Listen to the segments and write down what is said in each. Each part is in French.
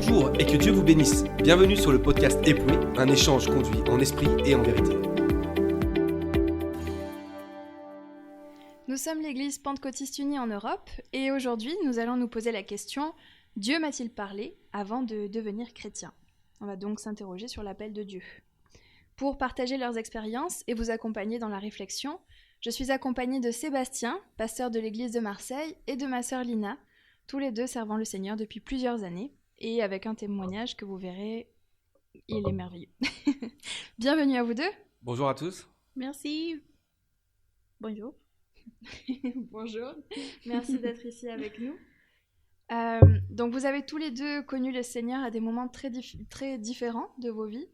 Bonjour et que Dieu vous bénisse. Bienvenue sur le podcast Éprouvé, un échange conduit en esprit et en vérité. Nous sommes l'Église pentecôtiste unie en Europe et aujourd'hui nous allons nous poser la question « Dieu m'a-t-il parlé avant de devenir chrétien ?» On va donc s'interroger sur l'appel de Dieu. Pour partager leurs expériences et vous accompagner dans la réflexion, je suis accompagnée de Sébastien, pasteur de l'Église de Marseille, et de ma sœur Lina, tous les deux servant le Seigneur depuis plusieurs années, et avec un témoignage que vous verrez, il est merveilleux. Bienvenue à vous deux. Bonjour à tous. Merci. Bonjour. Bonjour. Merci d'être ici avec nous. Donc vous avez tous les deux connu le Seigneur à des moments très différents de vos vies.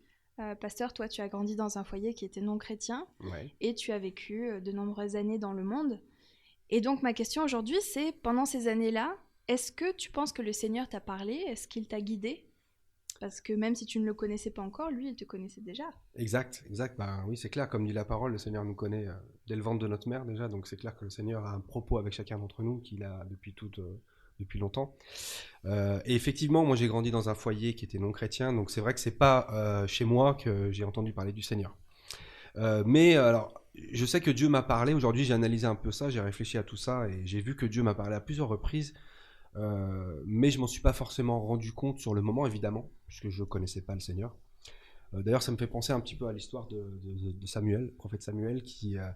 Pasteur, toi tu as grandi dans un foyer qui était non chrétien, et tu as vécu de nombreuses années dans le monde. Et donc ma question aujourd'hui c'est, pendant ces années-là, est-ce que tu penses que le Seigneur t'a parlé? Est-ce qu'il t'a guidé? Parce que même si tu ne le connaissais pas encore, lui, il te connaissait déjà. Exact. Ben, oui, c'est clair, comme dit la parole, le Seigneur nous connaît dès le ventre de notre mère déjà, donc c'est clair que le Seigneur a un propos avec chacun d'entre nous qu'il a depuis longtemps. Et effectivement, moi j'ai grandi dans un foyer qui était non chrétien, donc c'est vrai que c'est pas chez moi que j'ai entendu parler du Seigneur. Mais alors, je sais que Dieu m'a parlé. Aujourd'hui, j'ai analysé un peu ça, j'ai réfléchi à tout ça, et j'ai vu que Dieu m'a parlé à plusieurs reprises. Mais je m'en suis pas forcément rendu compte sur le moment, évidemment, puisque je connaissais pas le Seigneur. D'ailleurs, ça me fait penser un petit peu à l'histoire de Samuel, le prophète Samuel, qui a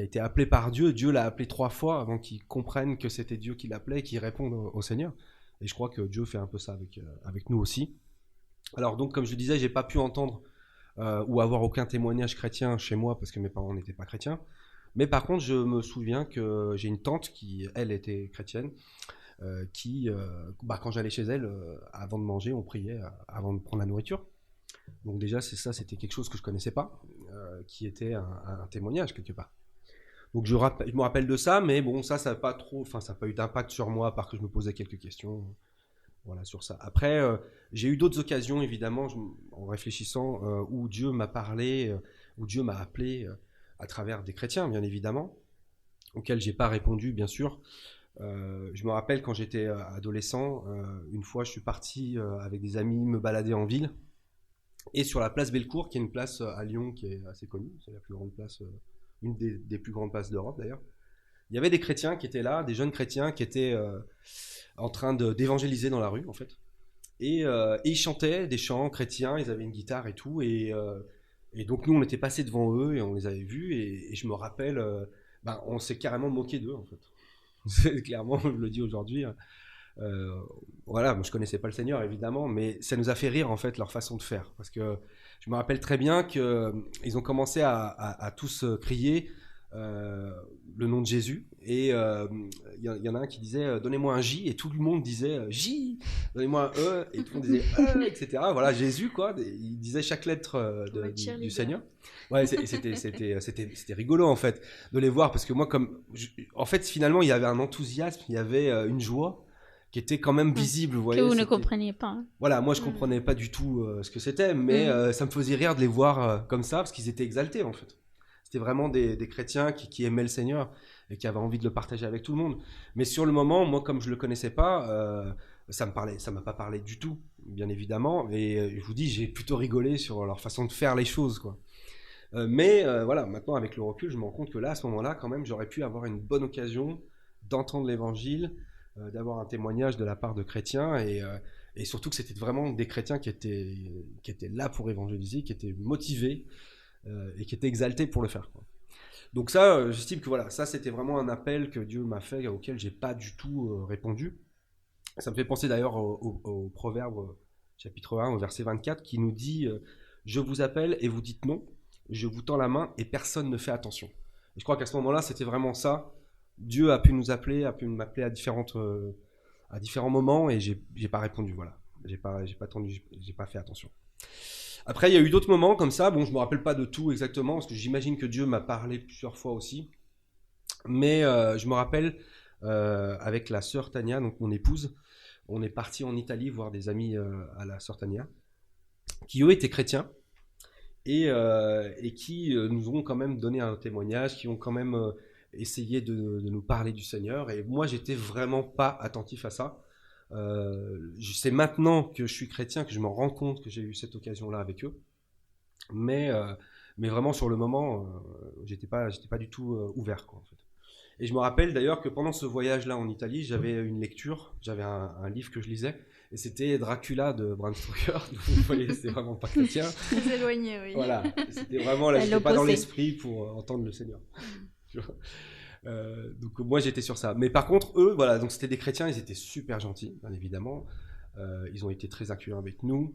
été appelé par Dieu. Dieu l'a appelé 3 fois avant qu'il comprenne que c'était Dieu qui l'appelait et qu'il réponde au Seigneur. Et je crois que Dieu fait un peu ça avec nous aussi. Alors donc, comme je disais, j'ai pas pu entendre ou avoir aucun témoignage chrétien chez moi parce que mes parents n'étaient pas chrétiens. Mais par contre, je me souviens que j'ai une tante qui, elle, était chrétienne. Quand j'allais chez elle, avant de manger, on priait avant de prendre la nourriture. Donc déjà, c'était quelque chose que je connaissais pas, qui était un témoignage quelque part. Donc je me rappelle de ça, mais bon, ça n'a pas eu d'impact sur moi, à part que je me posais quelques questions, voilà, sur ça. Après, j'ai eu d'autres occasions, évidemment, en réfléchissant, où Dieu m'a parlé, où Dieu m'a appelé à travers des chrétiens, bien évidemment, auxquels j'ai pas répondu, bien sûr. Je me rappelle quand j'étais adolescent, une fois je suis parti avec des amis me balader en ville, et sur la place Bellecour, qui est une place à Lyon qui est assez connue, c'est la plus grande place, une des plus grandes places d'Europe d'ailleurs. Il y avait des chrétiens qui étaient là, des jeunes chrétiens qui étaient en train d'évangéliser dans la rue en fait, et ils chantaient des chants chrétiens, ils avaient une guitare et tout, et donc nous on était passés devant eux et on les avait vus, et je me rappelle, on s'est carrément moqué d'eux en fait. Clairement, je le dis aujourd'hui. Voilà, moi je connaissais pas le Seigneur évidemment, mais ça nous a fait rire en fait leur façon de faire, parce que je me rappelle très bien qu'ils ont commencé à tous crier le nom de Jésus, et il y en a un qui disait donnez-moi un J, et tout le monde disait J, donnez-moi un E, et tout le monde disait E, etc. Voilà, Jésus quoi, il disait chaque lettre du Seigneur. Ouais, c'était rigolo en fait de les voir, parce que moi en fait finalement il y avait un enthousiasme, il y avait une joie qui était quand même visible, vous voyez. Que vous ne compreniez pas. Hein. Voilà, moi je comprenais pas du tout ce que c'était, mais ça me faisait rire de les voir comme ça, parce qu'ils étaient exaltés en fait. C'était vraiment des chrétiens qui aimaient le Seigneur et qui avaient envie de le partager avec tout le monde. Mais sur le moment, moi comme je le connaissais pas, ça m'a pas parlé du tout, bien évidemment. Et je vous dis, j'ai plutôt rigolé sur leur façon de faire les choses, quoi. Mais voilà, maintenant avec le recul, je me rends compte que là, à ce moment-là, quand même, j'aurais pu avoir une bonne occasion d'entendre l'évangile, d'avoir un témoignage de la part de chrétiens, et surtout que c'était vraiment des chrétiens qui étaient là pour évangéliser, qui étaient motivés et qui étaient exaltés pour le faire, quoi. Donc ça, j'estime que voilà, ça c'était vraiment un appel que Dieu m'a fait, auquel j'ai pas du tout répondu. Ça me fait penser d'ailleurs au Proverbe chapitre 1, au verset 24, qui nous dit je vous appelle et vous dites non, je vous tends la main et personne ne fait attention. Et je crois qu'à ce moment-là, c'était vraiment ça. Dieu a pu nous appeler, a pu m'appeler à différents moments, et j'ai pas répondu, voilà. J'ai pas fait attention. Après, il y a eu d'autres moments comme ça. Bon, je me rappelle pas de tout exactement, parce que j'imagine que Dieu m'a parlé plusieurs fois aussi. Mais je me rappelle avec la sœur Tania, donc mon épouse, on est parti en Italie voir des amis à la sœur Tania, qui eux étaient chrétiens, et qui nous ont quand même donné un témoignage, qui ont quand même essayé de nous parler du Seigneur. Et moi, j'étais vraiment pas attentif à ça. C'est maintenant que je suis chrétien que je me rends compte que j'ai eu cette occasion-là avec eux. Mais vraiment, sur le moment, j'étais pas du tout ouvert, quoi, en fait. Et je me rappelle d'ailleurs que pendant ce voyage-là en Italie, j'avais une lecture, j'avais un livre que je lisais, et c'était Dracula de Bram Stoker. Donc, vous voyez, c'est vraiment pas chrétien. Très éloigné, oui. Voilà, c'était vraiment là, j'étais pas dans l'esprit pour entendre le Seigneur. Donc moi j'étais sur ça. Mais par contre, eux, voilà, donc c'était des chrétiens, ils étaient super gentils, bien évidemment. Ils ont été très accueillants avec nous.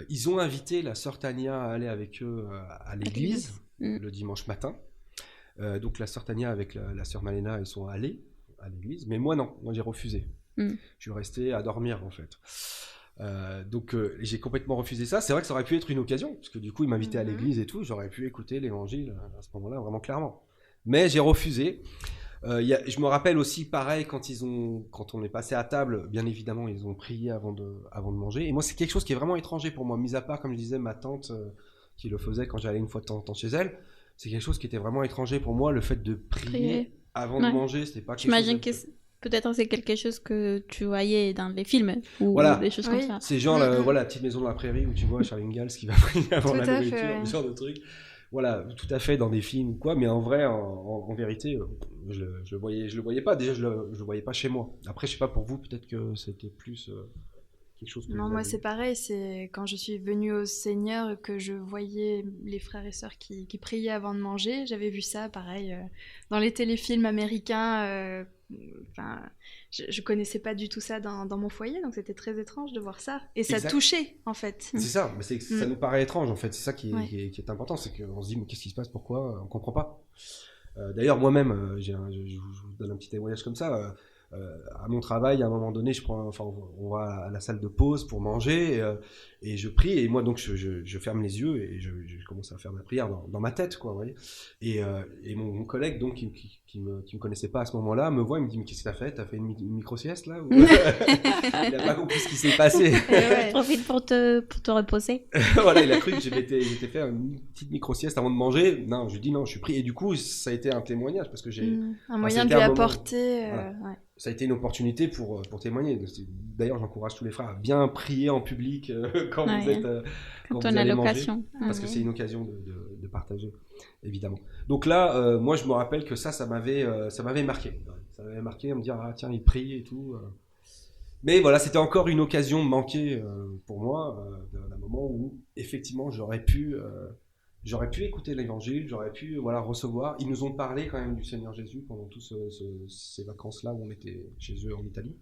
Ils ont invité la sœur Tania à aller avec eux à l'église le dimanche matin. Donc la sœur Tania avec la sœur Malena, ils sont allés à l'église, mais moi non, moi j'ai refusé. Je suis resté à dormir en fait. Donc j'ai complètement refusé ça. C'est vrai que ça aurait pu être une occasion, parce que du coup ils m'invitaient à l'église et tout, j'aurais pu écouter l'évangile à ce moment-là, vraiment clairement. Mais j'ai refusé. Je me rappelle aussi, pareil, quand on est passé à table, bien évidemment, ils ont prié avant de manger. Et moi, c'est quelque chose qui est vraiment étranger pour moi, mis à part, comme je disais, ma tante qui le faisait quand j'allais une fois de temps en temps chez elle. C'est quelque chose qui était vraiment étranger pour moi, le fait de prier avant de manger, c'était pas quelque chose. J'imagine que peut-être c'est quelque chose que tu voyais dans les films ou des choses comme ça. C'est genre la petite maison dans la prairie où tu vois Charles Ingalls qui va prier avant la nourriture, ce genre de truc. Voilà, tout à fait dans des films ou quoi, mais en vrai, en vérité, je le voyais pas. Déjà, je le voyais pas chez moi. Après, je sais pas pour vous, peut-être que c'était plus quelque chose que non, moi c'est pareil, c'est quand je suis venue au Seigneur que je voyais les frères et sœurs qui priaient avant de manger. J'avais vu ça, pareil, dans les téléfilms américains. Je connaissais pas du tout ça dans mon foyer, donc c'était très étrange de voir ça. Et ça touchait, en fait. C'est ça, mais ça nous paraît étrange, en fait. C'est ça qui est important, c'est qu'on se dit, mais qu'est-ce qui se passe, pourquoi, on comprend pas. D'ailleurs, moi-même, je vous donne un petit témoignage comme ça. À mon travail, à un moment donné, on va à la salle de pause pour manger et je prie et moi donc je ferme les yeux et je commence à faire ma prière dans ma tête, quoi, vous voyez. Et mon collègue donc qui me connaissait pas à ce moment-là me voit, il me dit mais qu'est-ce que t'as fait? T'as fait une micro-sieste là ou... Il a pas compris ce qui s'est passé. Profite pour te reposer. Voilà, il a cru que j'étais fait une petite micro-sieste avant de manger. Non, je lui dis non, je suis pris. Et du coup, ça a été un témoignage parce que j'ai un moyen de lui apporter. Ça a été une opportunité pour témoigner. D'ailleurs, j'encourage tous les frères à bien prier en public quand vous êtes quand vous on a allez l'occasion. manger, parce que c'est une occasion de partager, évidemment. Donc là, moi, je me rappelle que ça m'avait marqué. Ça m'avait marqué à me dire ah tiens, il prie et tout. Mais voilà, c'était encore une occasion manquée pour moi d'un moment où effectivement j'aurais pu écouter l'évangile, j'aurais pu recevoir. Ils nous ont parlé quand même du Seigneur Jésus pendant toutes ces vacances-là où on était chez eux en Italie.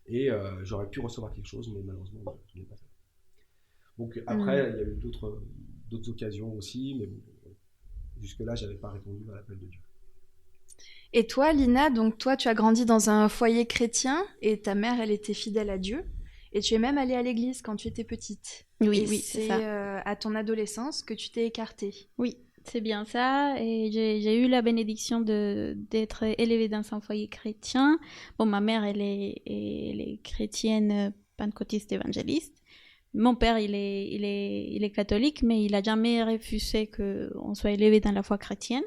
Et j'aurais pu recevoir quelque chose, mais malheureusement, je ne l'ai pas fait. Donc après, il y a eu d'autres occasions aussi, mais bon, jusque-là, je n'avais pas répondu à l'appel de Dieu. Et toi, Lina, donc toi, tu as grandi dans un foyer chrétien et ta mère, elle était fidèle à Dieu. Et tu es même allée à l'église quand tu étais petite. Oui, c'est ça. À ton adolescence que tu t'es écartée. Oui, c'est bien ça. Et j'ai eu la bénédiction d'être élevée dans un foyer chrétien. Bon, ma mère, elle est chrétienne pentecôtiste évangéliste. Mon père, il est catholique, mais il n'a jamais refusé qu'on soit élevé dans la foi chrétienne.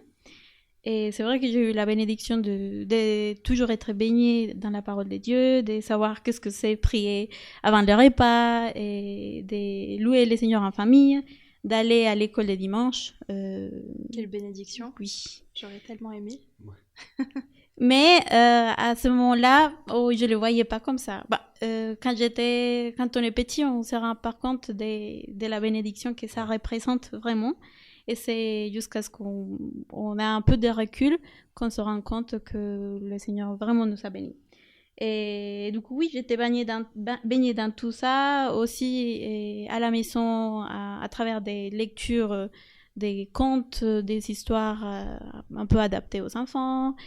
Et c'est vrai que j'ai eu la bénédiction de toujours être baignée dans la parole de Dieu, de savoir qu'est-ce que c'est prier avant le repas, et de louer le Seigneur en famille, d'aller à l'école le dimanche. Quelle bénédiction. Oui. J'aurais tellement aimé. Ouais. Mais à ce moment-là, je ne le voyais pas comme ça. Quand on est petit, on se rend pas compte de la bénédiction que ça représente vraiment. Et c'est jusqu'à ce qu'on a un peu de recul qu'on se rend compte que le Seigneur vraiment nous a bénis. Et du coup, oui, j'étais baignée dans tout ça aussi, et à la maison, à travers des lectures, des contes, des histoires un peu adaptées aux enfants.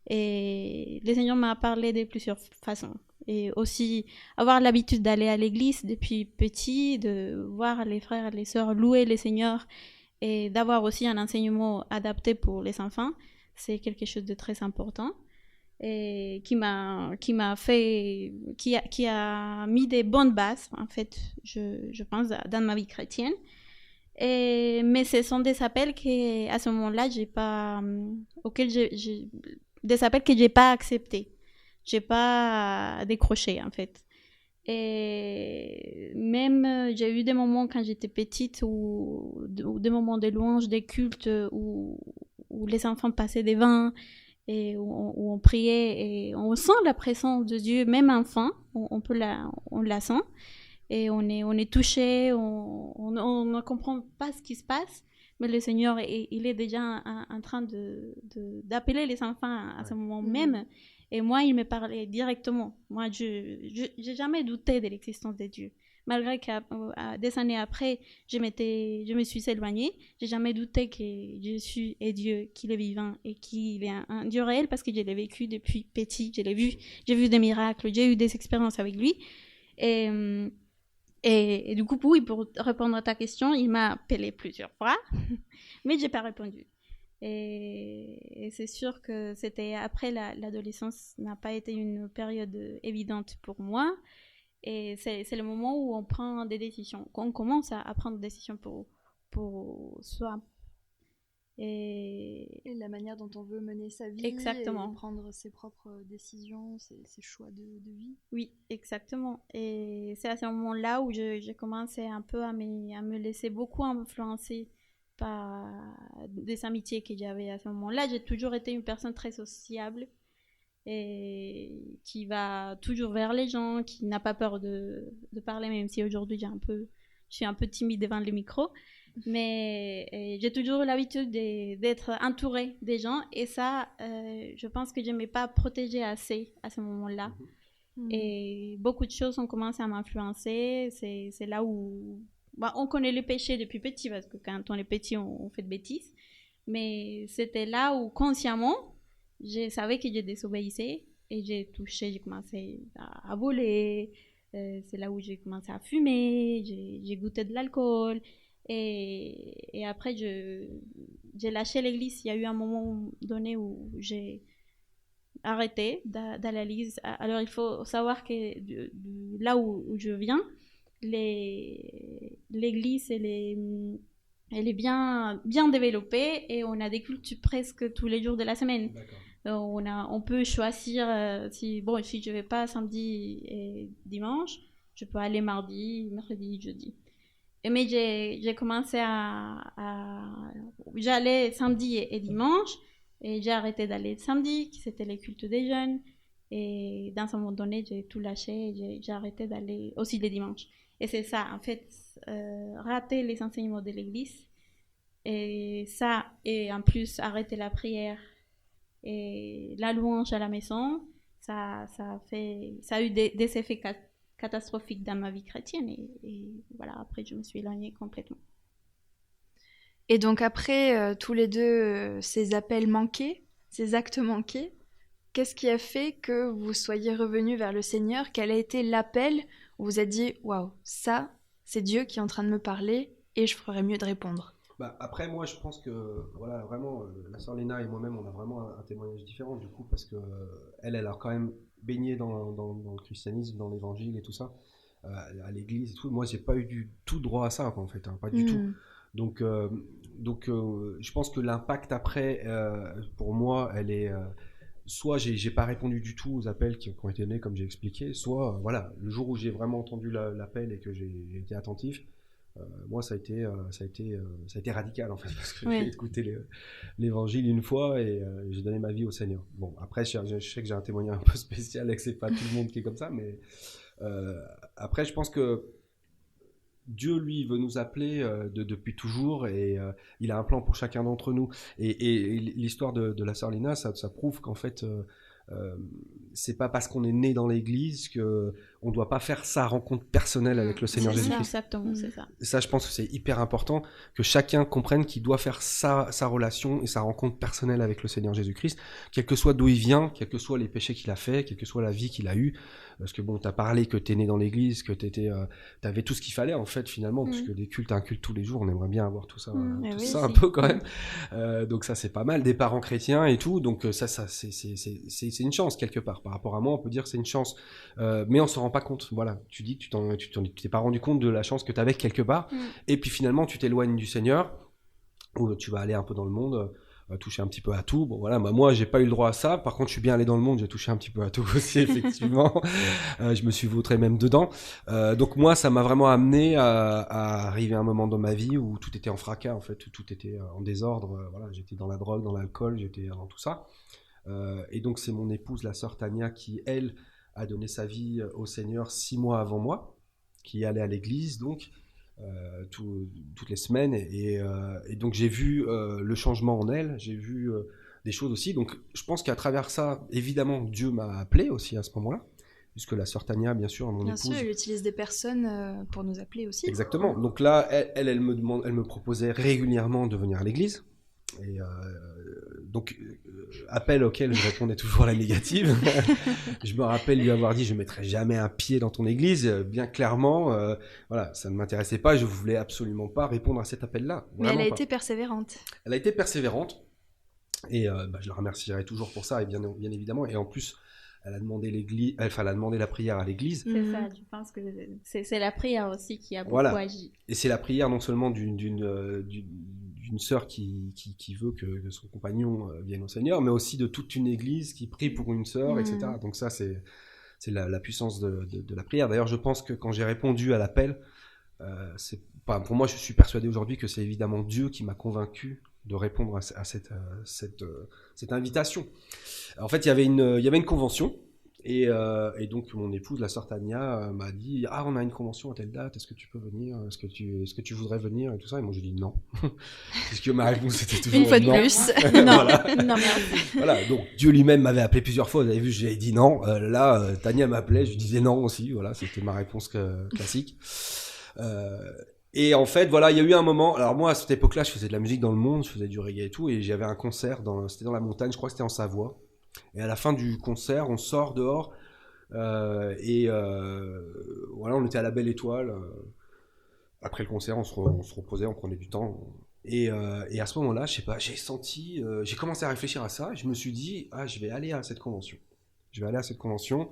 Et le Seigneur m'a parlé de plusieurs façons. Et aussi avoir l'habitude d'aller à l'église depuis petit, de voir les frères et les sœurs louer le Seigneur, et d'avoir aussi un enseignement adapté pour les enfants, c'est quelque chose de très important et qui a mis des bonnes bases, en fait, je pense, dans ma vie chrétienne. Mais ce sont des appels qu'à ce moment-là, des appels que j'ai pas acceptés. j'ai pas décroché en fait. Et même j'ai eu des moments quand j'étais petite ou des moments de louange, des cultes où les enfants passaient des vins et où on priait et on sent la présence de Dieu, même enfant, on la sent et on est touché, on ne comprend pas ce qui se passe, mais le Seigneur il est déjà en train d'appeler les enfants à ce moment même. Et moi, il me parlait directement. Moi, je n'ai jamais douté de l'existence de Dieu. Malgré que des années après, je me suis éloignée, j'ai jamais douté que Jésus est Dieu, qu'il est vivant et qu'il est un Dieu réel parce que je l'ai vécu depuis petit, je l'ai vu, j'ai vu des miracles, j'ai eu des expériences avec lui. Et du coup, oui, pour répondre à ta question, il m'a appelé plusieurs fois, mais je n'ai pas répondu. Et c'est sûr que c'était après l'adolescence n'a pas été une période évidente pour moi. Et c'est le moment où on prend des décisions, qu'on commence à prendre des décisions pour soi. Et la manière dont on veut mener sa vie. Exactement. Et prendre ses propres décisions, ses choix de vie. Oui, exactement. Et c'est à ce moment-là où j'ai commencé un peu à me laisser beaucoup influencer par des amitiés que j'avais à ce moment-là. J'ai toujours été une personne très sociable et qui va toujours vers les gens, qui n'a pas peur de parler, même si aujourd'hui je suis un peu timide devant le micro. Mais j'ai toujours eu l'habitude d'être entourée des gens et ça, je pense que je ne m'ai pas protégée assez à ce moment-là. Et beaucoup de choses ont commencé à m'influencer. C'est là où... on connaît le péché depuis petit parce que quand on est petit, on fait de bêtises. Mais c'était là où consciemment, je savais que je désobéissais et j'ai commencé à voler. C'est là où j'ai commencé à fumer, j'ai goûté de l'alcool. Et après, j'ai lâché l'église. Il y a eu un moment donné où j'ai arrêté d'aller à l'église. Alors, il faut savoir que là où je viens, l'église, elle est bien développée et on a des cultes presque tous les jours de la semaine. On peut choisir, si je ne vais pas samedi et dimanche, je peux aller mardi, mercredi, jeudi. Mais j'ai commencé j'allais samedi et dimanche, et j'ai arrêté d'aller samedi, qui c'était les cultes des jeunes, et dans un moment donné, j'ai tout lâché, j'ai arrêté d'aller aussi les dimanches. Et c'est ça, en fait, rater les enseignements de l'église, et ça, et en plus arrêter la prière et la louange à la maison, ça a eu des effets catastrophique dans ma vie chrétienne et voilà, après je me suis éloignée complètement. Et donc après tous les deux ces appels manqués, ces actes manqués, qu'est-ce qui a fait que vous soyez revenus vers le Seigneur? Quel a été l'appel où vous vous êtes dit waouh, ça c'est Dieu qui est en train de me parler et je ferais mieux de répondre? Après moi je pense que voilà vraiment la sœur Léna et moi-même on a vraiment un témoignage différent du coup parce que elle a quand même baigné dans le christianisme, dans l'évangile et tout ça, à l'église et tout. Moi, j'ai pas eu du tout droit à ça, quoi, en fait, hein, pas du tout. Donc, je pense que l'impact après, pour moi, elle est... soit j'ai pas répondu du tout aux appels qui ont été donnés, comme j'ai expliqué, soit, voilà, le jour où j'ai vraiment entendu l'appel et que j'ai été attentif, moi, ça a été radical, en fait, parce que j'ai écouté l'évangile une fois et j'ai donné ma vie au Seigneur. Bon, après, je sais que j'ai un témoignage un peu spécial et que c'est pas tout le monde qui est comme ça, mais après, je pense que Dieu, lui, veut nous appeler depuis toujours et il a un plan pour chacun d'entre nous. Et l'histoire de la sœur Lina, ça prouve qu'en fait... c'est pas parce qu'on est né dans l'église que on doit pas faire sa rencontre personnelle avec le Seigneur Jésus-Christ. Exactement, c'est ça. Ça, je pense que c'est hyper important que chacun comprenne qu'il doit faire sa relation et sa rencontre personnelle avec le Seigneur Jésus-Christ, quel que soit d'où il vient, quels que soient les péchés qu'il a fait, quelle que soit la vie qu'il a eue. Parce que bon, t'as parlé que t'es né dans l'église, que t'avais tout ce qu'il fallait en fait finalement, parce que des cultes, un culte tous les jours, on aimerait bien avoir tout ça, un peu quand même. Donc ça c'est pas mal, des parents chrétiens et tout, donc ça c'est une chance quelque part. Par rapport à moi, on peut dire que c'est une chance, mais on se rend pas compte. Voilà, tu dis que tu t'es pas rendu compte de la chance que t'avais quelque part, et puis finalement tu t'éloignes du Seigneur, ou tu vas aller un peu dans le monde. touché un petit peu à tout. Bon voilà, moi j'ai pas eu le droit à ça. Par contre, je suis bien allé dans le monde, j'ai touché un petit peu à tout aussi, effectivement. Je me suis vautré même dedans. Donc moi, ça m'a vraiment amené à arriver à un moment dans ma vie où tout était en fracas, en fait, où tout était en désordre. Voilà, j'étais dans la drogue, dans l'alcool, j'étais dans tout ça. Et donc c'est mon épouse, la sœur Tania, qui elle a donné sa vie au Seigneur 6 mois avant moi, qui allait à l'église donc. Toutes les semaines et donc j'ai vu le changement en elle, j'ai vu des choses aussi, donc je pense qu'à travers ça évidemment Dieu m'a appelé aussi à ce moment-là, puisque la sœur Tania bien sûr mon Bien épouse, sûr, elle utilise des personnes pour nous appeler aussi. exactement, donc là elle me proposait régulièrement de venir à l'église et donc appel auquel je répondais toujours à la négative. Je me rappelle lui avoir dit je mettrai jamais un pied dans ton église, bien clairement, voilà, ça ne m'intéressait pas, je voulais absolument pas répondre à cet appel-là. Mais elle a pas. été persévérante. Elle a été persévérante et je la remercierai toujours pour ça et bien évidemment, et en plus elle a demandé elle a demandé la prière à l'église. C'est ça, je pense que c'est la prière aussi qui a beaucoup agi. Et c'est la prière non seulement d'une sœur qui veut que son compagnon vienne au Seigneur, mais aussi de toute une église qui prie pour une sœur, etc. Donc ça, c'est la puissance de la prière. D'ailleurs, je pense que quand j'ai répondu à l'appel, pour moi, je suis persuadé aujourd'hui que c'est évidemment Dieu qui m'a convaincu de répondre à cette invitation. En fait, il y avait une convention. Et donc mon épouse, la sœur Tania, m'a dit on a une convention à telle date, est-ce que tu peux venir, est-ce que tu voudrais venir et tout ça, et moi j'ai dit non, puisque ma réponse était toujours une fois de non. plus. Non, non, merci. Voilà, donc Dieu lui-même m'avait appelé plusieurs fois, vous avez vu, j'ai dit non. Là Tania m'appelait, je disais non aussi, voilà, c'était ma réponse classique. Et en fait, voilà, il y a eu un moment. Alors moi, à cette époque-là, je faisais de la musique dans le monde, je faisais du reggae et tout, et j'avais un concert c'était dans la montagne, je crois que c'était en Savoie. Et à la fin du concert, on sort dehors voilà, on était à la Belle Étoile. Après le concert, on se reposait, on prenait du temps. Et à ce moment-là, je sais pas, j'ai commencé à réfléchir à ça. Et je me suis dit, je vais aller à cette convention. Je vais aller à cette convention.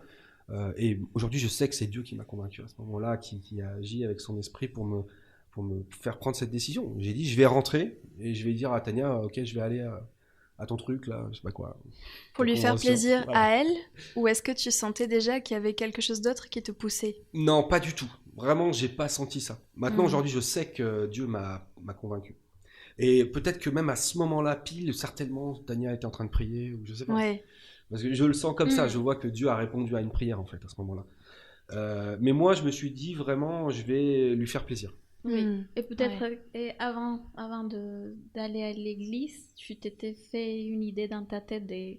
Et aujourd'hui, je sais que c'est Dieu qui m'a convaincu à ce moment-là, qui a agi avec son esprit pour me faire prendre cette décision. J'ai dit, je vais rentrer et je vais dire à Tania, ok, je vais aller à ton truc là, je sais pas quoi. Pour lui faire plaisir à elle, ou est-ce que tu sentais déjà qu'il y avait quelque chose d'autre qui te poussait? Non, pas du tout. Vraiment, j'ai pas senti ça. Maintenant, aujourd'hui, je sais que Dieu m'a convaincu. Et peut-être que même à ce moment-là, pile, certainement, Tania était en train de prier, ou je sais pas. Ouais. Parce que je le sens comme ça, je vois que Dieu a répondu à une prière en fait à ce moment-là. Mais moi, je me suis dit vraiment, je vais lui faire plaisir. Oui, et peut-être avant d'aller à l'église, tu t'étais fait une idée dans ta tête de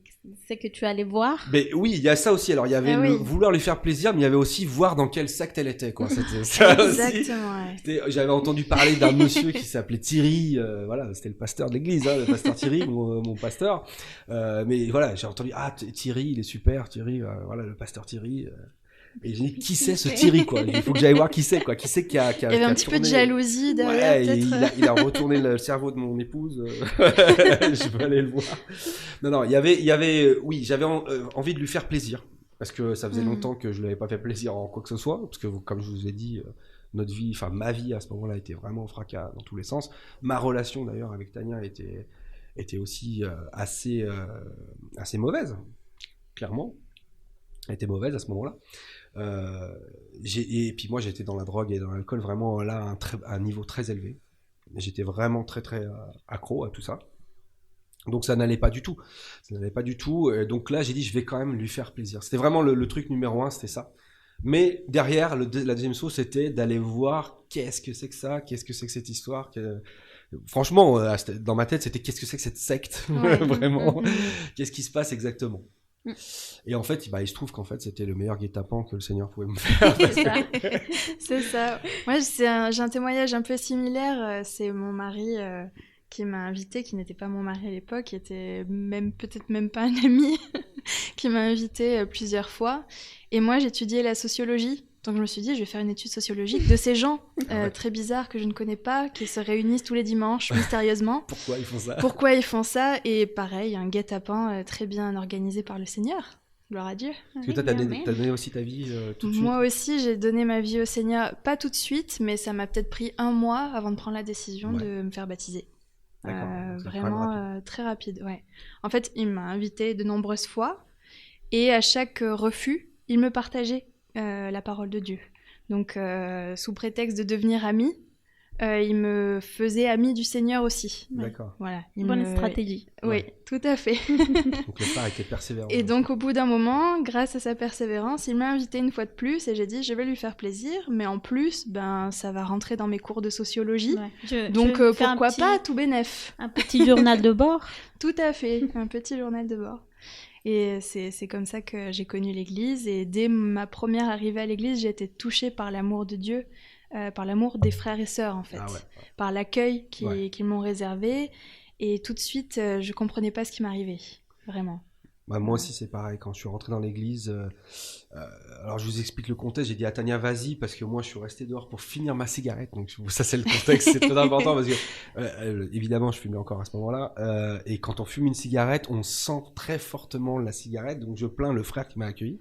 ce que tu allais voir. Mais oui, il y a ça aussi. Alors, il y avait vouloir lui faire plaisir, mais il y avait aussi voir dans quelle secte elle était, quoi. C'était ça exactement, aussi. J'avais entendu parler d'un monsieur qui s'appelait Thierry. Voilà, c'était le pasteur de l'église, le pasteur Thierry, mon pasteur. Mais voilà, j'ai entendu, Thierry, il est super, Thierry, voilà, le pasteur Thierry. Et j'ai dit, qui c'est ce Thierry, quoi? Il faut que j'aille voir qui c'est, quoi. Qui c'est qui a il y avait un petit peu de jalousie derrière, peut-être. Il a retourné le cerveau de mon épouse. Je veux aller le voir. Non, il y avait, oui, j'avais envie de lui faire plaisir. Parce que ça faisait longtemps que je lui avais pas fait plaisir en quoi que ce soit. Parce que, comme je vous ai dit, ma vie à ce moment-là était vraiment fracas dans tous les sens. Ma relation, d'ailleurs, avec Tania était aussi assez mauvaise. Clairement. Elle était mauvaise à ce moment-là. Et puis moi, j'étais dans la drogue et dans l'alcool vraiment là à un niveau très élevé. J'étais vraiment très très accro à tout ça. Donc ça n'allait pas du tout. Et donc là, j'ai dit, je vais quand même lui faire plaisir. C'était vraiment le truc numéro 1, c'était ça. Mais derrière, la deuxième chose, c'était d'aller voir qu'est-ce que c'est que ça, qu'est-ce que c'est que cette histoire. Franchement, dans ma tête, c'était qu'est-ce que c'est que cette secte, vraiment. Qu'est-ce qui se passe exactement? Et en fait, il se trouve qu'en fait, c'était le meilleur guet-apens que le Seigneur pouvait me faire. C'est ça. Moi, j'ai un témoignage un peu similaire. C'est mon mari qui m'a invité, qui n'était pas mon mari à l'époque, qui était peut-être même pas un ami, qui m'a invité plusieurs fois. Et moi, j'étudiais la sociologie. Donc je me suis dit, je vais faire une étude sociologique de ces gens très bizarres que je ne connais pas, qui se réunissent tous les dimanches mystérieusement. Pourquoi ils font ça? Et pareil, un guet-apens très bien organisé par le Seigneur. Gloire à Dieu. Parce que toi, t'as donné aussi ta vie tout de suite? Moi aussi, j'ai donné ma vie au Seigneur, pas tout de suite, mais ça m'a peut-être pris 1 mois avant de prendre la décision de me faire baptiser. D'accord. C'est Vraiment quand même rapide. très rapide, ouais. En fait, il m'a invité de nombreuses fois et à chaque refus, il me partageait la parole de Dieu. Donc, sous prétexte de devenir ami, il me faisait ami du Seigneur aussi. Ouais. D'accord. Voilà. Bonne stratégie. Oui, Ouais. tout à fait. Donc le frère était persévérant. Et donc, au bout d'un moment, grâce à sa persévérance, il m'a invité une fois de plus et j'ai dit, je vais lui faire plaisir, mais en plus, ben, ça va rentrer dans mes cours de sociologie. Ouais. Donc, je fais pourquoi pas, tout bénef. un petit journal de bord. Tout à fait, un petit journal de bord. Et c'est comme ça que j'ai connu l'Église. Et dès ma première arrivée à l'Église, j'ai été touchée par l'amour de Dieu, par l'amour des frères et sœurs, en fait. Ah ouais. Par l'accueil Ouais. qu'ils m'ont réservé. Et tout de suite, je comprenais pas ce qui m'arrivait. Vraiment. Bah, moi aussi, c'est pareil. Quand je suis rentré dans l'église, alors je vous explique le contexte. J'ai dit à Tania, vas-y, parce que moi, je suis resté dehors pour finir ma cigarette. Donc, ça, c'est le contexte. C'est très important parce que, évidemment, je fumais encore à ce moment-là. Et quand on fume une cigarette, on sent très fortement la cigarette. Donc, je plains le frère qui m'a accueilli.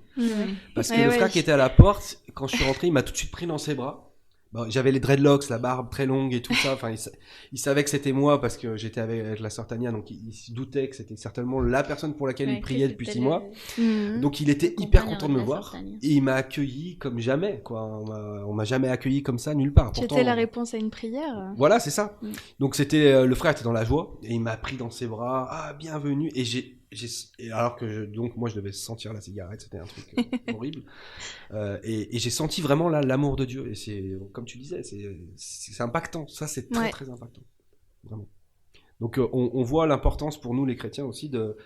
Parce que Eh le ouais. frère qui était à la porte, quand je suis rentré, il m'a tout de suite pris dans ses bras. Bon, j'avais les dreadlocks, la barbe très longue et tout ça. Enfin, il savait que c'était moi parce que j'étais avec la sœur Tania, donc il se doutait que c'était certainement la personne pour laquelle il priait depuis 6 mois. Mhm. Donc il était le hyper compagnon content de de me la voir sœur Tania. et il m'a accueilli comme jamais, quoi. On m'a jamais accueilli comme ça nulle part. Tu Pourtant, étais la réponse à une prière. voilà, c'est ça. Mm. Donc c'était le frère était dans la joie et il m'a pris dans ses bras. Ah, bienvenue. Et et alors que donc moi je devais sentir la cigarette, c'était un truc horrible. Et j'ai senti vraiment là l'amour de Dieu. Et c'est comme tu disais, c'est impactant. Ça c'est très Ouais. très impactant, vraiment. Donc on voit l'importance pour nous les chrétiens aussi de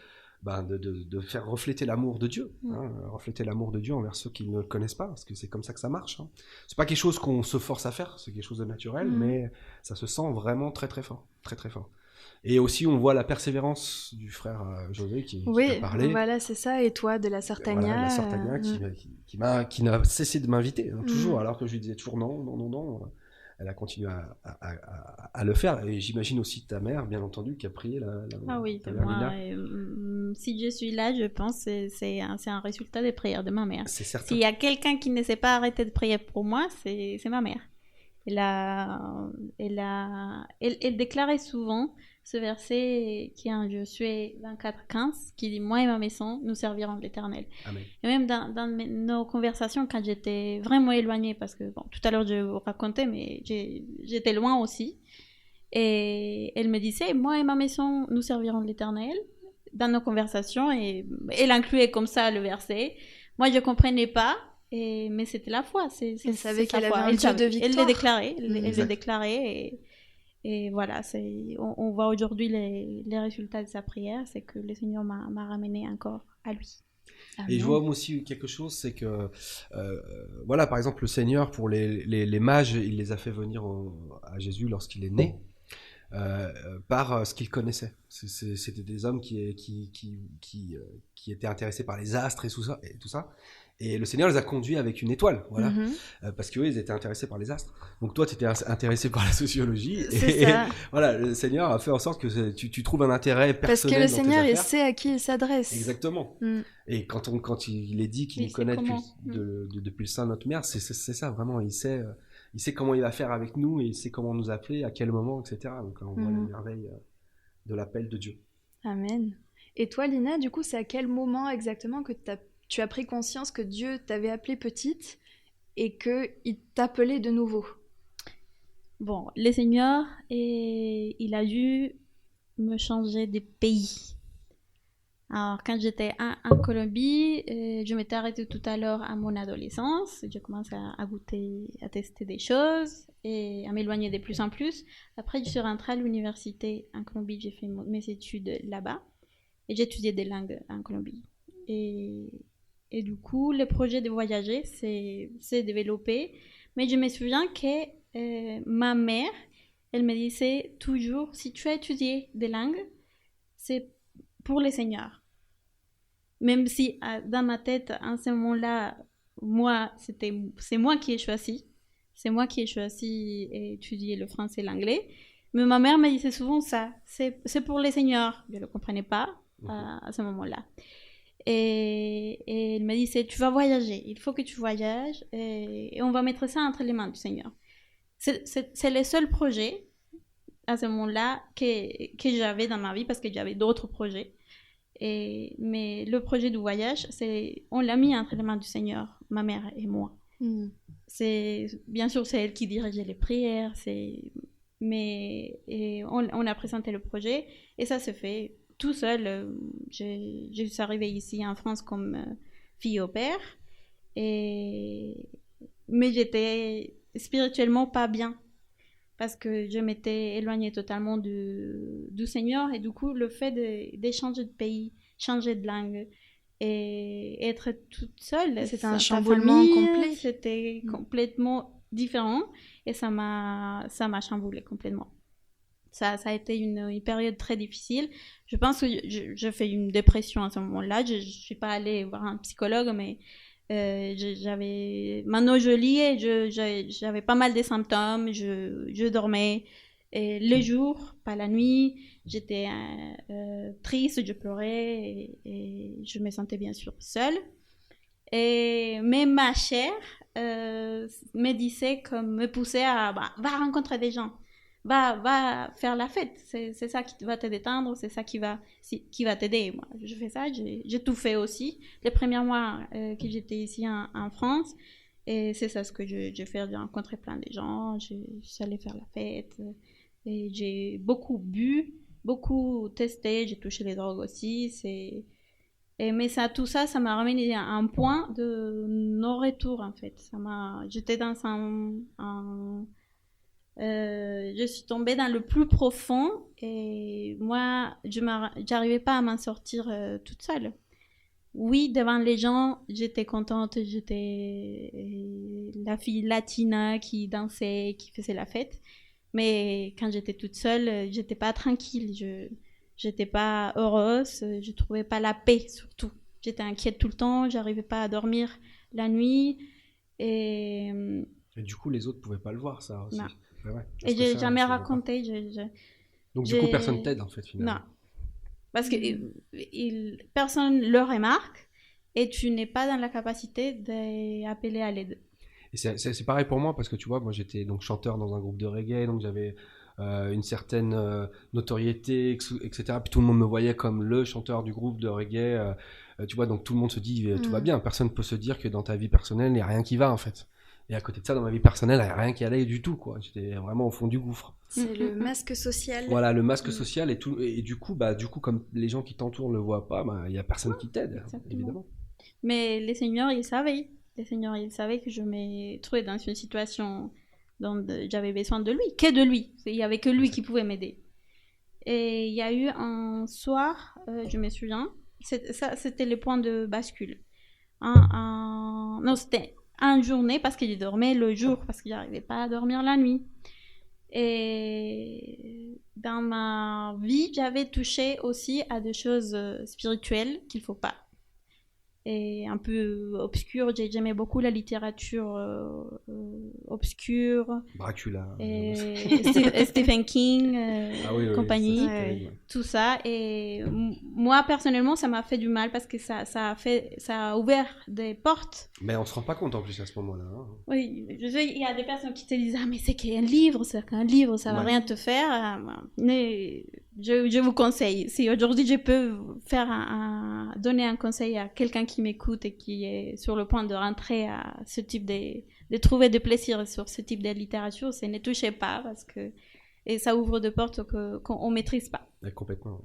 faire refléter l'amour de Dieu, hein, refléter l'amour de Dieu envers ceux qui ne le connaissent pas, parce que c'est comme ça que ça marche. Hein. C'est pas quelque chose qu'on se force à faire, c'est quelque chose de naturel, mais ça se sent vraiment très très fort, très très fort. Et aussi on voit la persévérance du frère José qui Oui, t'a parlé. voilà, c'est ça. Et toi, de la sœur Tania. Voilà, la sœur Tania qui n'a cessé de m'inviter, hein, toujours, Mm. alors que je lui disais toujours non, non, non, non. Elle a continué à le faire. Et j'imagine aussi ta mère, bien entendu, qui a prié Ah oui, ta c'est mère moi. Lina. Si je suis là, je pense que c'est un résultat des prières de ma mère. C'est certain. S'il y a quelqu'un qui ne s'est pas arrêté de prier pour moi, c'est ma mère. Elle déclarait souvent ce verset qui est en Josué 24:15 qui dit « Moi et ma maison, nous servirons l'Éternel ». Amen. Et même dans nos conversations, quand j'étais vraiment éloignée, parce que bon, tout à l'heure je vous racontais, mais j'étais loin aussi, et elle me disait « Moi et ma maison, nous servirons l'Éternel » dans nos conversations, et elle incluait comme ça le verset. Moi, je ne comprenais pas, mais c'était la foi. Elle savait sa qu'elle foi. avait un Dieu de victoire. Elle le déclarait, elle Exact. le déclarait, et voilà, on voit aujourd'hui les résultats de sa prière, c'est que le Seigneur m'a ramené encore à lui. Et je vois moi aussi quelque chose, c'est que, voilà, par exemple, le Seigneur, pour les mages, il les a fait venir à Jésus lorsqu'il est né, par ce qu'il connaissait. C'était des hommes qui étaient intéressés par les astres et tout ça. Et le Seigneur les a conduits avec une étoile, voilà, parce qu'eux, ils étaient intéressés par les astres. Donc toi, tu étais intéressé par la sociologie. C'est ça. Voilà, le Seigneur a fait en sorte que tu trouves un intérêt personnel Parce que le dans tes Seigneur, il affaires. sait à qui il s'adresse. Exactement. Mm. Et quand il est dit qu'il Il nous sait connaît comment. depuis le sein de notre mère, c'est ça vraiment. Il sait comment il va faire avec nous et il sait comment nous appeler, à quel moment, etc. Donc là, on voit les merveilles de l'appel de Dieu. Amen. Et toi, Lina, du coup, c'est à quel moment exactement que tu as pris conscience que Dieu t'avait appelée petite et qu'il t'appelait de nouveau? Bon, le Seigneur, il a dû me changer de pays. Alors, quand j'étais en Colombie, je m'étais arrêtée tout à l'heure à mon adolescence. J'ai commencé à goûter, à tester des choses et à m'éloigner de plus en plus. Après, je suis rentrée à l'université en Colombie. J'ai fait mes études là-bas et j'ai étudié des langues en Colombie. Et du coup, le projet de voyager s'est développé. Mais je me souviens que ma mère, elle me disait toujours, si tu as étudié des langues, c'est pour le Seigneur. Même si dans ma tête, en ce moment-là, c'est moi qui ai choisi. C'est moi qui ai choisi d'étudier le français et l'anglais. Mais ma mère me disait souvent ça. C'est pour le Seigneur. Je ne le comprenais pas à ce moment-là. Et elle me disait, tu vas voyager. Il faut que tu voyages. Et on va mettre ça entre les mains du Seigneur. C'est le seul projet à ce moment-là que j'avais dans ma vie parce que j'avais d'autres projets. Mais le projet du voyage, on l'a mis entre les mains du Seigneur, ma mère et moi. Bien sûr, c'est elle qui dirigeait les prières, mais on a présenté le projet et ça se fait tout seul. Je suis arrivée ici en France comme fille au père, mais j'étais spirituellement pas bien parce que je m'étais éloignée totalement du Seigneur et du coup le fait de changer de pays, changer de langue et être toute seule, c'était un chamboulement complet. C'était complètement différent et ça m'a chamboulée complètement. Ça a été une période très difficile. Je pense que je fais une dépression à ce moment-là. Je suis pas allée voir un psychologue, mais maintenant je lis et j'avais pas mal de symptômes. Je dormais et les jours, pas la nuit. J'étais triste, je pleurais et je me sentais bien sûr seule. Mais ma chair me disait, me poussait à va rencontrer des gens, va faire la fête, c'est ça qui va te détendre, c'est ça qui va t'aider. Moi, je fais ça, j'ai tout fait aussi. Les premiers mois que j'étais ici en France, et c'est ça ce que j'ai fait, j'ai rencontré plein de gens, j'allais faire la fête, et j'ai beaucoup bu, beaucoup testé, j'ai touché les drogues aussi, mais tout ça m'a ramené à un point de non-retour en fait. J'étais dans je suis tombée dans le plus profond et moi, j'arrivais pas à m'en sortir toute seule. Oui, devant les gens, j'étais contente, j'étais la fille latina qui dansait, qui faisait la fête. Mais quand j'étais toute seule, j'étais pas tranquille. J'étais pas heureuse, je trouvais pas la paix surtout. J'étais inquiète tout le temps, j'arrivais pas à dormir la nuit et du coup les autres pouvaient pas le voir ça aussi. Non. Ouais, et j'ai jamais raconté. Donc du coup personne t'aide en fait finalement. Non, parce que personne le remarque et tu n'es pas dans la capacité d'appeler à l'aide. Et c'est pareil pour moi parce que tu vois, moi j'étais donc chanteur dans un groupe de reggae, donc j'avais une certaine notoriété, etc. Puis tout le monde me voyait comme le chanteur du groupe de reggae, tu vois, donc tout le monde se dit tout va bien. Personne ne peut se dire que dans ta vie personnelle, il n'y a rien qui va en fait. Et à côté de ça, dans ma vie personnelle, il n'y a rien qui allait du tout, quoi. J'étais vraiment au fond du gouffre. C'est le masque social. Voilà, le masque social et tout. Et du coup, comme les gens qui t'entourent ne le voient pas, il n'y a personne qui t'aide, évidemment. Mais les seigneurs, ils savaient. Les seigneurs, ils savaient que je me trouvais dans une situation dont j'avais besoin de lui, que de lui. Il n'y avait que lui qui pouvait m'aider. Et il y a eu un soir, je me souviens, c'était le point de bascule. Non, c'était une journée parce que je dormais le jour, parce que j'arrivais pas à dormir la nuit. Et dans ma vie, j'avais touché aussi à des choses spirituelles qu'il faut pas. Et un peu obscure, j'aimais beaucoup la littérature obscure. Dracula. Et Stephen King, compagnie, tout ça. Et moi, personnellement, ça m'a fait du mal parce que ça a ouvert des portes. Mais on se rend pas compte en plus à ce moment-là. Hein. Oui, je sais, il y a des personnes qui te disent « Ah, mais c'est qu'un livre, ça va rien te faire. » Mais je vous conseille. Si aujourd'hui je peux donner un conseil à quelqu'un qui m'écoute et qui est sur le point de rentrer à ce type de trouver des plaisirs sur ce type de littérature, c'est ne touchez pas parce que et ça ouvre des portes qu'on maîtrise pas. Ouais, complètement.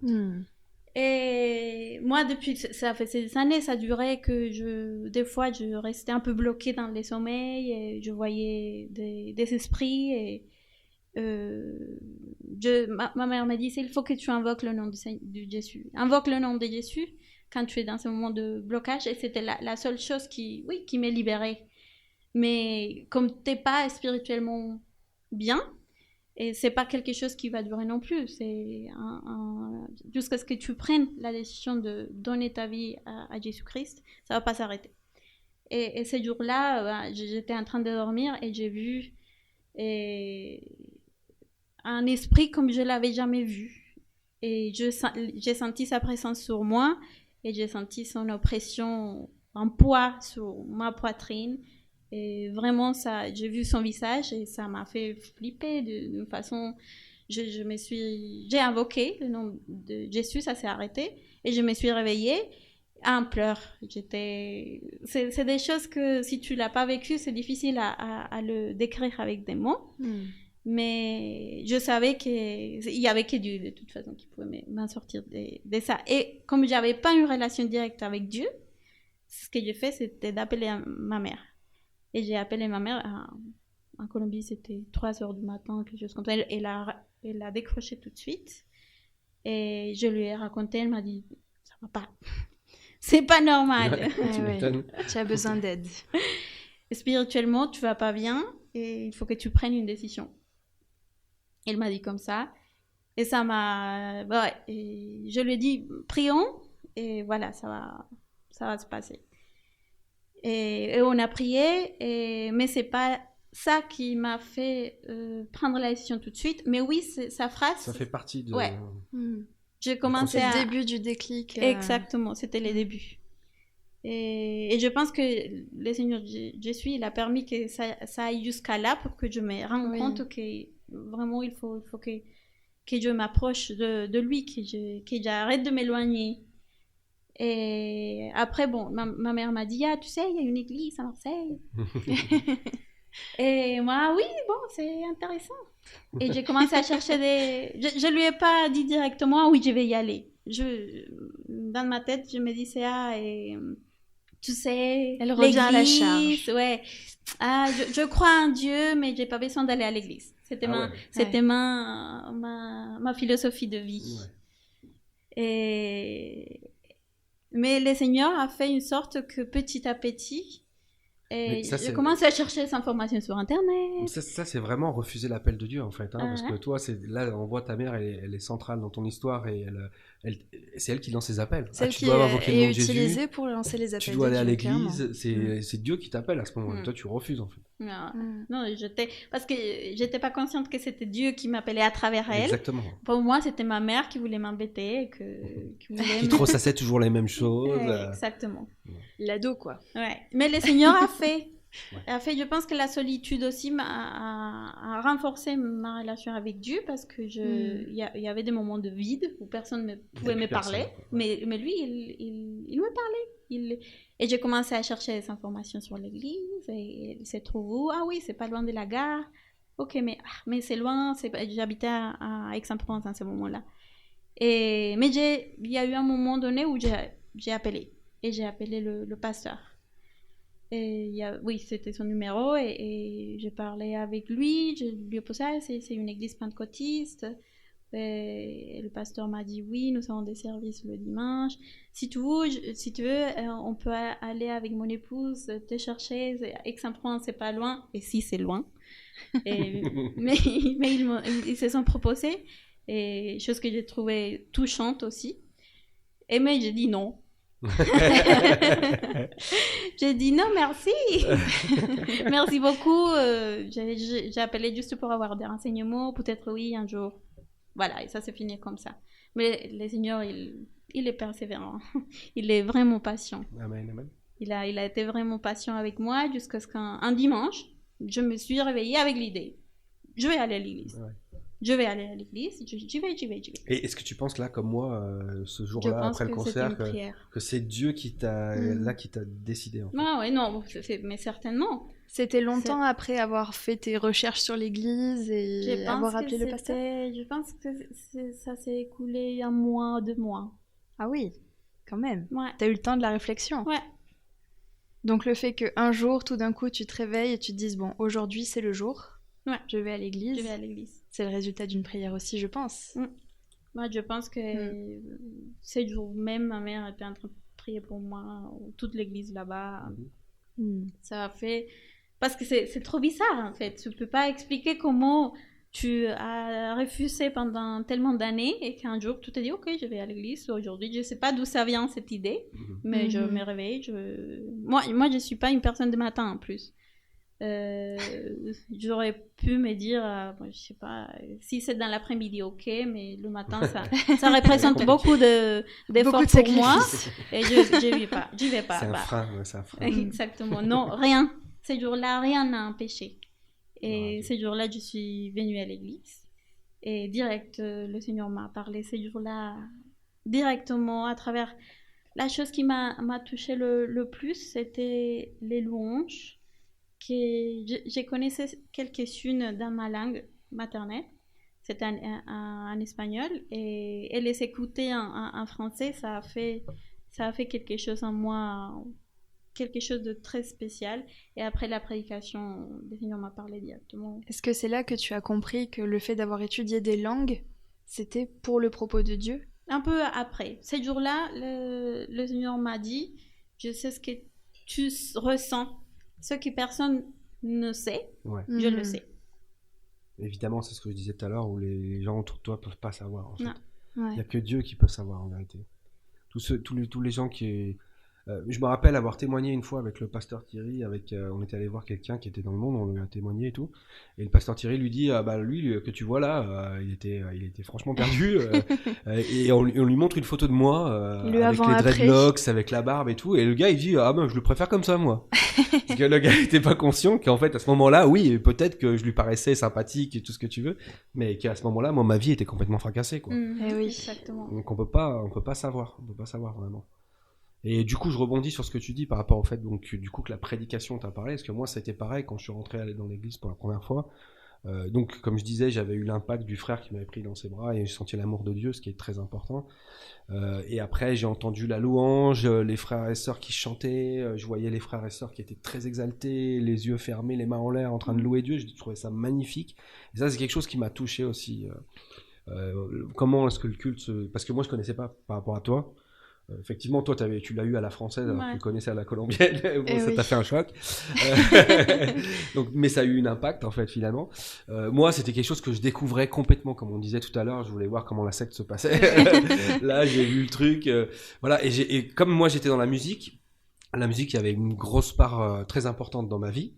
Et moi, depuis ça fait ces années, ça durait que des fois je restais un peu bloquée dans les sommeils et je voyais des esprits et ma mère m'a dit il faut que tu invoques le nom de Jésus. Invoque le nom de Jésus quand tu es dans ce moment de blocage et c'était la seule chose qui m'est libérée. Mais comme t'es pas spirituellement bien et c'est pas quelque chose qui va durer non plus, c'est jusqu'à ce que tu prennes la décision de donner ta vie à Jésus-Christ, ça va pas s'arrêter. Et ce jour-là, j'étais en train de dormir et j'ai vu un esprit comme je l'avais jamais vu et j'ai senti sa présence sur moi et j'ai senti son oppression, un poids sur ma poitrine et vraiment ça, j'ai vu son visage et ça m'a fait flipper d'une façon, j'ai invoqué le nom de Jésus, ça s'est arrêté, et je me suis réveillée en pleurs. C'est des choses que si tu l'as pas vécu, c'est difficile à le décrire avec des mots. Mais je savais qu'il y avait que Dieu de toute façon qui pouvait m'en sortir de ça. Et comme j'avais pas une relation directe avec Dieu, ce que j'ai fait, c'était d'appeler ma mère. Et j'ai appelé ma mère en Colombie, c'était 3h du matin, quelque chose comme ça. Elle a décroché tout de suite. Et je lui ai raconté, elle m'a dit, ça va pas. C'est pas normal. Tu as besoin d'aide. Spirituellement, tu vas pas bien et il faut que tu prennes une décision. Elle m'a dit comme ça. Et ça m'a... Ouais, et je lui ai dit, prions et voilà, ça va se passer. Et on a prié, mais c'est pas ça qui m'a fait prendre la décision tout de suite. Mais oui, sa phrase... Ça fait partie de... Ouais. J'ai commencé à... C'est le début du déclic. Exactement, c'était les débuts. Et je pense que le Seigneur Jésus, il a permis que ça aille jusqu'à là pour que je me rende compte que vraiment il faut que je m'approche de lui, que j'arrête de m'éloigner. Et après, bon, ma mère m'a dit, tu sais, il y a une église à Marseille. Et moi, oui, bon, c'est intéressant. Et j'ai commencé à chercher je lui ai pas dit directement, oui, je vais y aller. Dans ma tête, je me disais, tu sais, elle revient à la charge. Ouais. Je crois en Dieu, mais j'ai pas besoin d'aller à l'église. C'était ma philosophie de vie. Ouais. Mais le Seigneur a fait une sorte que petit à petit, j'ai commencé à chercher des informations sur Internet. Ça, c'est vraiment refuser l'appel de Dieu, en fait. Parce que toi, là, on voit ta mère, elle est centrale dans ton histoire et c'est elle qui lance les appels. Celle qui est utilisée pour lancer les appels. Tu dois aller à l'église, c'est Dieu qui t'appelle à ce moment-là. Toi, tu refuses, en fait. Non, parce que j'étais pas consciente que c'était Dieu qui m'appelait à travers elle. Exactement. Pour moi, c'était ma mère qui voulait m'embêter, qui te ressassait toujours les mêmes choses. Exactement. L'ado, quoi. Ouais. Mais le Seigneur a fait. Je pense que la solitude aussi a renforcé ma relation avec Dieu parce que il y avait des moments de vide où personne ne pouvait me parler, mais lui, il me parlait. Et j'ai commencé à chercher des informations sur l'église et il se trouve où? Ah oui, c'est pas loin de la gare. Ok, mais c'est loin. J'habitais à Aix-en-Provence à ce moment-là. Mais il y a eu un moment donné où j'ai appelé et j'ai appelé le pasteur. Oui, c'était son numéro et j'ai parlé avec lui. Je lui ai posé, c'est une église pentecôtiste. Et le pasteur m'a dit oui, nous avons des services le dimanche. Si tu veux, on peut aller avec mon épouse te chercher. Aix-en-Provence, c'est pas loin. Et si, c'est loin. Mais ils se sont proposés. Et chose que j'ai trouvée touchante aussi. Mais j'ai dit non. J'ai dit non, merci. Merci beaucoup. J'ai appelé juste pour avoir des renseignements. Peut-être oui, un jour. Voilà, et ça s'est fini comme ça. Mais le Seigneur, il est persévérant. Il est vraiment patient. Amen, amen. Il a été vraiment patient avec moi jusqu'à ce qu'un dimanche, je me suis réveillée avec l'idée. Je vais aller à l'église. Ouais. Je vais aller à l'église. J'y vais. Et est-ce que tu penses là, comme moi, ce jour-là, après le concert, que c'est Dieu qui t'a décidé en fait. Ah ouais, non, mais certainement. C'était longtemps après avoir fait tes recherches sur l'église et avoir appelé le pasteur. Je pense que ça s'est écoulé 1 mois, 2 mois. Ah oui, quand même. Ouais. T'as eu le temps de la réflexion. Ouais. Donc le fait qu'un jour, tout d'un coup, tu te réveilles et tu te dises, bon, aujourd'hui c'est le jour. Ouais. Je vais à l'église. C'est le résultat d'une prière aussi, je pense. Moi, je pense que ce jour même, ma mère était en train de prier pour moi, toute l'église là-bas. Ça a fait... Parce que c'est trop bizarre, en fait. Tu peux pas expliquer comment tu as refusé pendant tellement d'années et qu'un jour, tu te dis, ok, je vais à l'église aujourd'hui. Je sais pas d'où ça vient, cette idée, mais je me réveille. Moi, je suis pas une personne de matin, en plus. J'aurais pu me dire, je sais pas, si c'est dans l'après-midi, ok, mais le matin, ça représente beaucoup d'efforts pour moi. Et j'y vais pas. C'est un frein. Exactement. Non, rien. Ces jours-là, rien n'a empêché. Et ces jours-là, je suis venue à l'église. Et direct, le Seigneur m'a parlé ces jours-là directement à travers. La chose qui m'a touché le plus, c'était les louanges. Je connaissais quelques-unes dans ma langue maternelle. C'était en espagnol. Et les écouter en français, ça a fait quelque chose en moi, quelque chose de très spécial. Et après la prédication, le Seigneur m'a parlé directement. Est-ce que c'est là que tu as compris que le fait d'avoir étudié des langues, c'était pour le propos de Dieu? Un peu après. Ces jours-là, le Seigneur m'a dit, je sais ce que tu ressens. Ce que personne ne sait, je le sais. Évidemment, c'est ce que je disais tout à l'heure, où les gens autour de toi ne peuvent pas savoir. En fait. Non. Il n'y a que Dieu qui peut savoir en vérité. Tous les gens qui... je me rappelle avoir témoigné une fois avec le pasteur Thierry, on était allé voir quelqu'un qui était dans le monde, on lui a témoigné et tout, et le pasteur Thierry lui dit lui que tu vois là, il était franchement perdu, et on lui montre une photo de moi avec les dreadlocks, avec la barbe et tout, et le gars il dit je le préfère comme ça moi. Parce que le gars n'était pas conscient qu'en fait à ce moment-là, oui, peut-être que je lui paraissais sympathique et tout ce que tu veux, mais qu'à ce moment-là, moi ma vie était complètement fracassée quoi. Oui, exactement. Donc on peut pas savoir vraiment. Et du coup, je rebondis sur ce que tu dis par rapport au fait donc, du coup, que la prédication t'a parlé, parce que moi, ça a été pareil quand je suis rentré dans l'église pour la première fois. Donc, comme je disais, j'avais eu l'impact du frère qui m'avait pris dans ses bras et j'ai senti l'amour de Dieu, ce qui est très important. Et après, j'ai entendu la louange, les frères et sœurs qui chantaient, je voyais les frères et sœurs qui étaient très exaltés, les yeux fermés, les mains en l'air, en train de louer Dieu. Je trouvais ça magnifique. Et ça, c'est quelque chose qui m'a touché aussi. Comment est-ce que le culte Parce que moi, je connaissais pas par rapport à toi. Effectivement, toi, tu l'as eu à la française, alors que tu le connaissais à la colombienne. Ça t'a fait un choc. Donc, mais ça a eu un impact, en fait, finalement. Moi, c'était quelque chose que je découvrais complètement, comme on disait tout à l'heure. Je voulais voir comment la secte se passait. Là, j'ai vu le truc. Voilà. Et comme moi, j'étais dans la musique, il y avait une grosse part très importante dans ma vie.